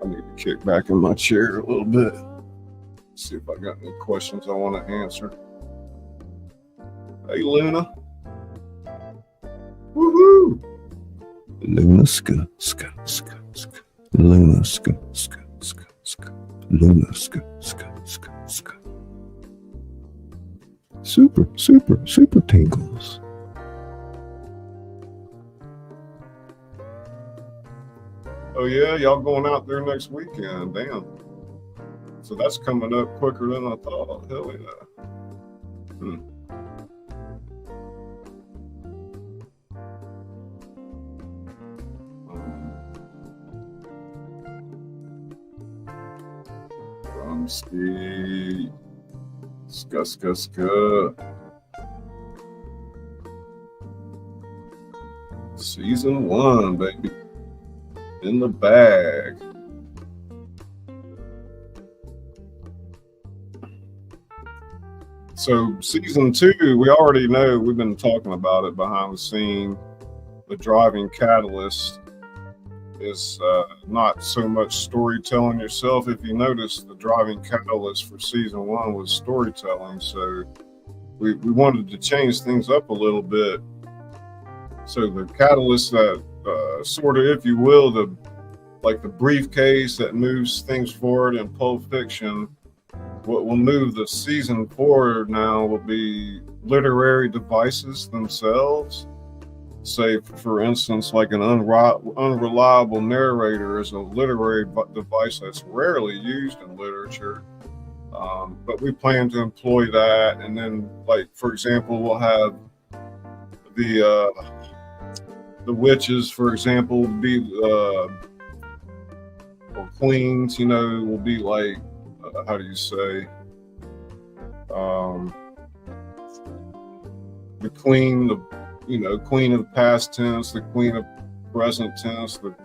I need to kick back in my chair a little bit. See if I got any questions I want to answer. Hey, Luna. Woohoo! Luna ska. Luna ska. Luna ska. Super tingles. Oh yeah, y'all going out there next weekend? Damn. So that's coming up quicker than I thought. Hell yeah. Ski. Ska. Season 1, baby. In the bag. So season 2, we already know, we've been talking about it behind the scene. The driving catalyst is not so much storytelling yourself. If you notice, the driving catalyst for season 1 was storytelling. So we wanted to change things up a little bit. So the catalyst that sort of, if you will, like the briefcase that moves things forward in Pulp Fiction, what will move the season forward now will be literary devices themselves. Say, for instance, like an unreliable narrator is a literary device that's rarely used in literature. But we plan to employ that. And then, like, for example, we'll have the witches, for example, be or queens, you know, will be like, how do you say, the queen, queen of past tense, the queen of present tense, the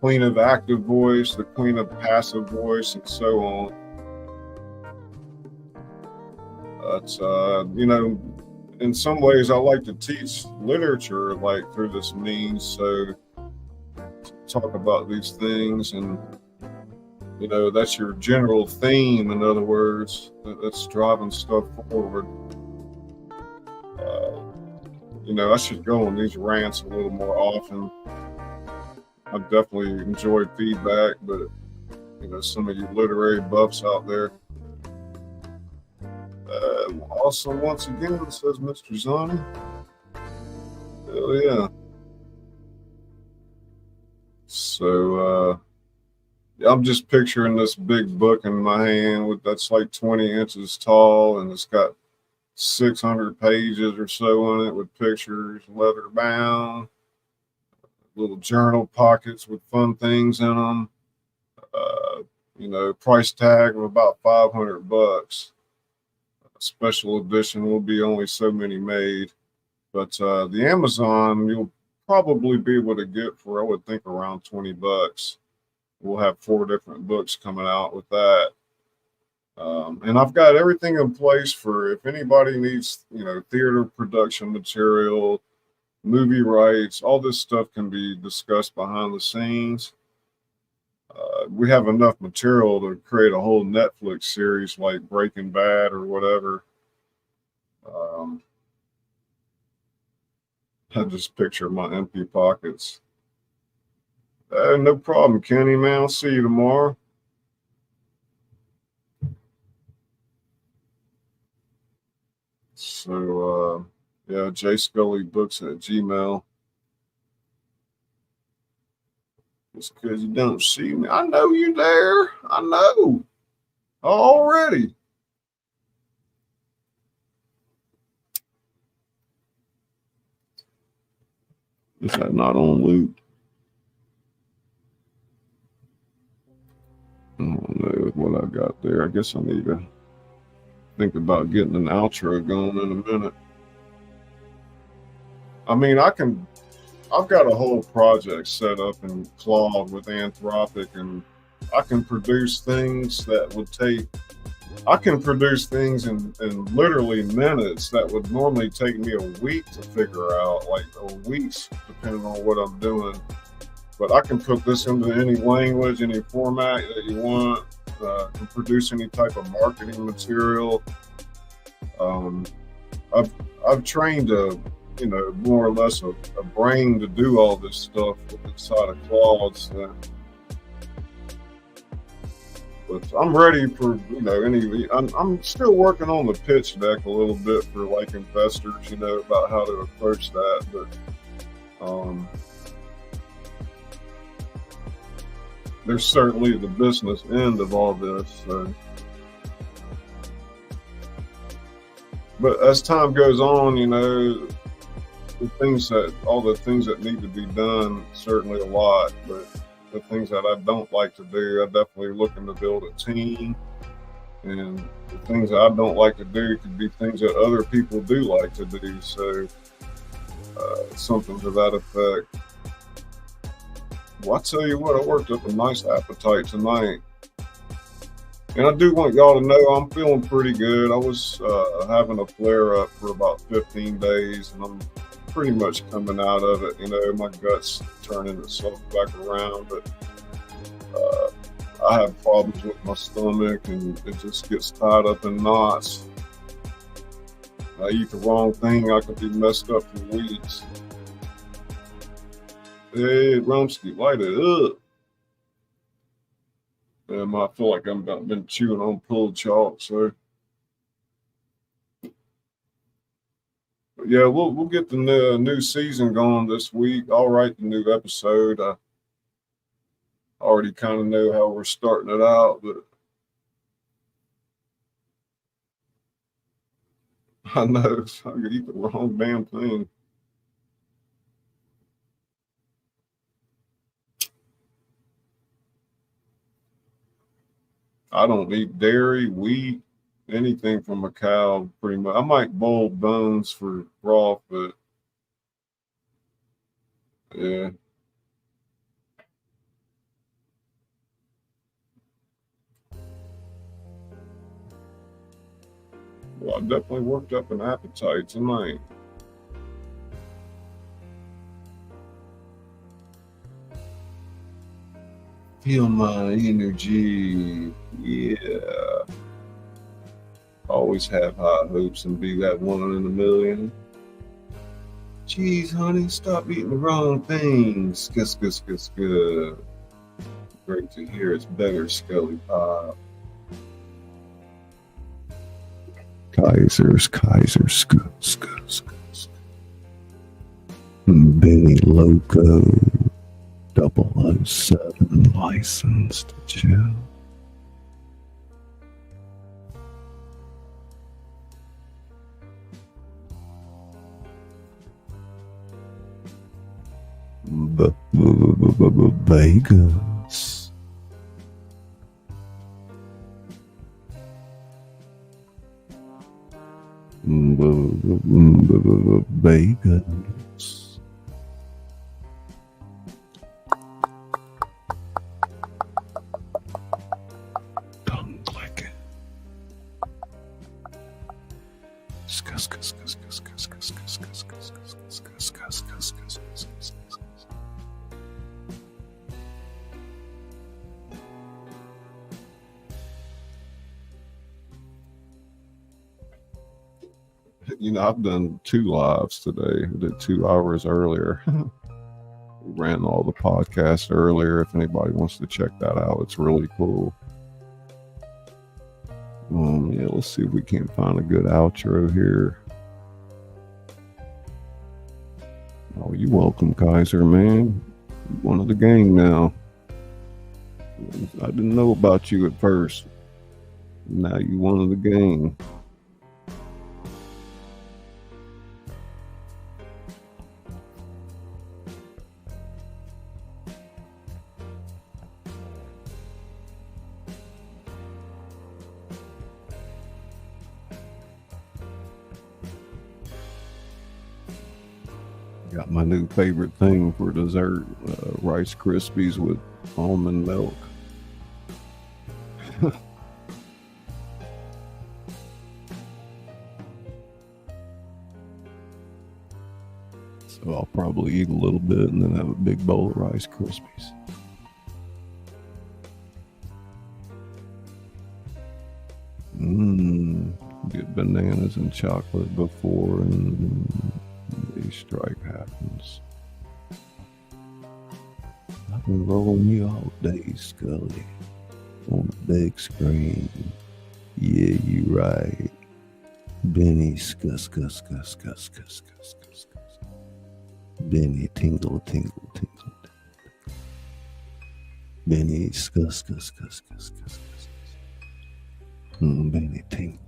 queen of active voice, the queen of passive voice, and so on. But in some ways, I like to teach literature like through this means, so to talk about these things, and that's your general theme. In other words, that's driving stuff forward. I should go on these rants a little more often. I definitely enjoy feedback, but some of you literary buffs out there. Also, once again, says Mr. Zani. Hell yeah. So, I'm just picturing this big book in my hand that's like 20 inches tall, and it's got 600 pages or so on it with pictures, leather bound, little journal pockets with fun things in them. Price tag of about $500. Special edition will be only so many made, but the Amazon you'll probably be able to get for, I would think, around $20. We'll have 4 different books coming out with that. And I've got everything in place for if anybody needs, theater production material, movie rights, all this stuff can be discussed behind the scenes. We have enough material to create a whole Netflix series like Breaking Bad or whatever. I just picture my empty pockets. No problem, Kenny, man. I'll see you tomorrow. So, yeah, jscullybooks@gmail. Just because you don't see me. I know you're there. I know. Already. Is that not on loop? I don't know what I got there. I guess I need to think about getting an outro going in a minute. I mean, I've got a whole project set up in Claude with Anthropic, and I can produce things that would take, I can produce things in literally minutes that would normally take me a week to figure out, or weeks, depending on what I'm doing. But I can put this into any language, any format that you want. Can produce any type of marketing material. I've trained more or less a brain to do all this stuff inside of Claude. So. But I'm ready for I'm still working on the pitch deck a little bit for like investors, about how to approach that. But there's certainly the business end of all this. So. But as time goes on, you know, all the things that need to be done, certainly a lot, but the things that I don't like to do, I definitely looking to build a team. And the things that I don't like to do could be things that other people do like to do. So something to that effect. Well, I tell you what, I worked up a nice appetite tonight. And I do want y'all to know I'm feeling pretty good. I was having a flare up for about 15 days, and I'm pretty much coming out of it. You know, my gut's turning itself back around, but I have problems with my stomach, and it just gets tied up in knots. I eat the wrong thing, I could be messed up for weeks. Hey, Rumsky, light it up. I feel like I've been chewing on pulled chalk, so. But yeah, we'll get the new season going this week. I'll write the new episode. I already kind of know how we're starting it out, but I know I could eat the wrong damn thing. I don't eat dairy, wheat, anything from a cow, pretty much. I might boil bones for broth, but yeah. Well, I definitely worked up an appetite tonight. Feel my energy. Yeah. Always have high hopes and be that one in a million. Geez, honey, stop eating the wrong things. Good. Great to hear. It's better, Scully Pop. Kaisers, Scuds. Benny Loco, 007 license to chill. Vegas. Vegas. Tongue clicking. You know, I've done 2 lives today. I did 2 hours earlier. We ran all the podcasts earlier. If anybody wants to check that out, it's really cool. Yeah, let's see if we can find a good outro here. Oh, you're welcome, Kaiser, man. You're one of the gang now. I didn't know about you at first. Now you're one of the gang. Got my new favorite thing for dessert, Rice Krispies with almond milk. So I'll probably eat a little bit and then have a big bowl of Rice Krispies. Get bananas and chocolate before and the strike happens. I've been rolling you all day, Scully, on the big screen. Yeah, you right. Benny, scuss. Benny, tingle. Benny skus skus skus skus skus skus. Benny ting.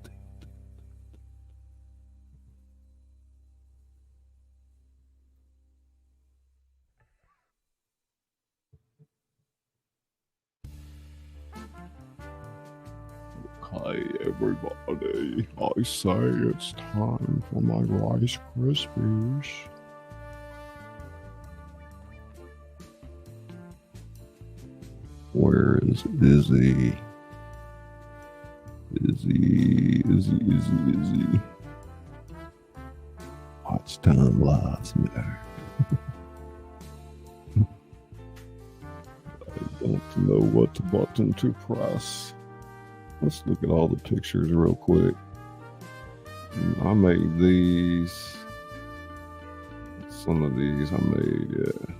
Hi, everybody. I say it's time for my Rice Krispies. Where is Izzy? Izzy. Watch time lives matter. I don't know what button to press. Let's look at all the pictures real quick. I made these. Some of these I made, yeah.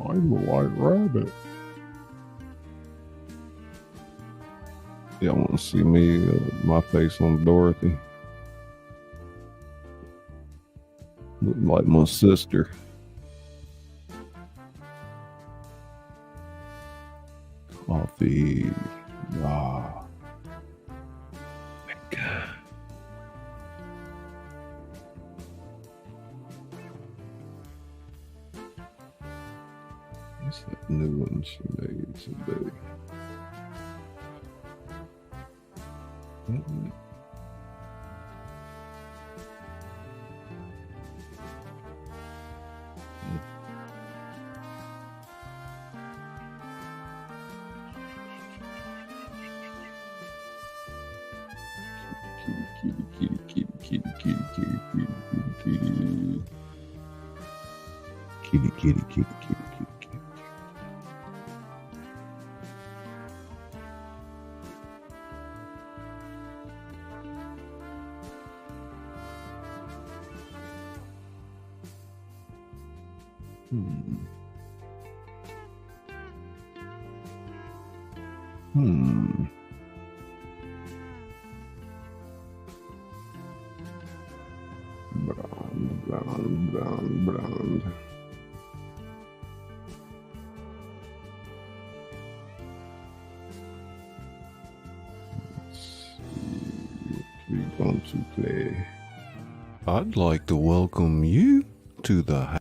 I'm a white rabbit. Y'all want to see me, my face on Dorothy? Looking like my sister. Coffee. Wow. What's that new one she made today? Kitty. Brown. We're going to play. I'd like to welcome you to the house.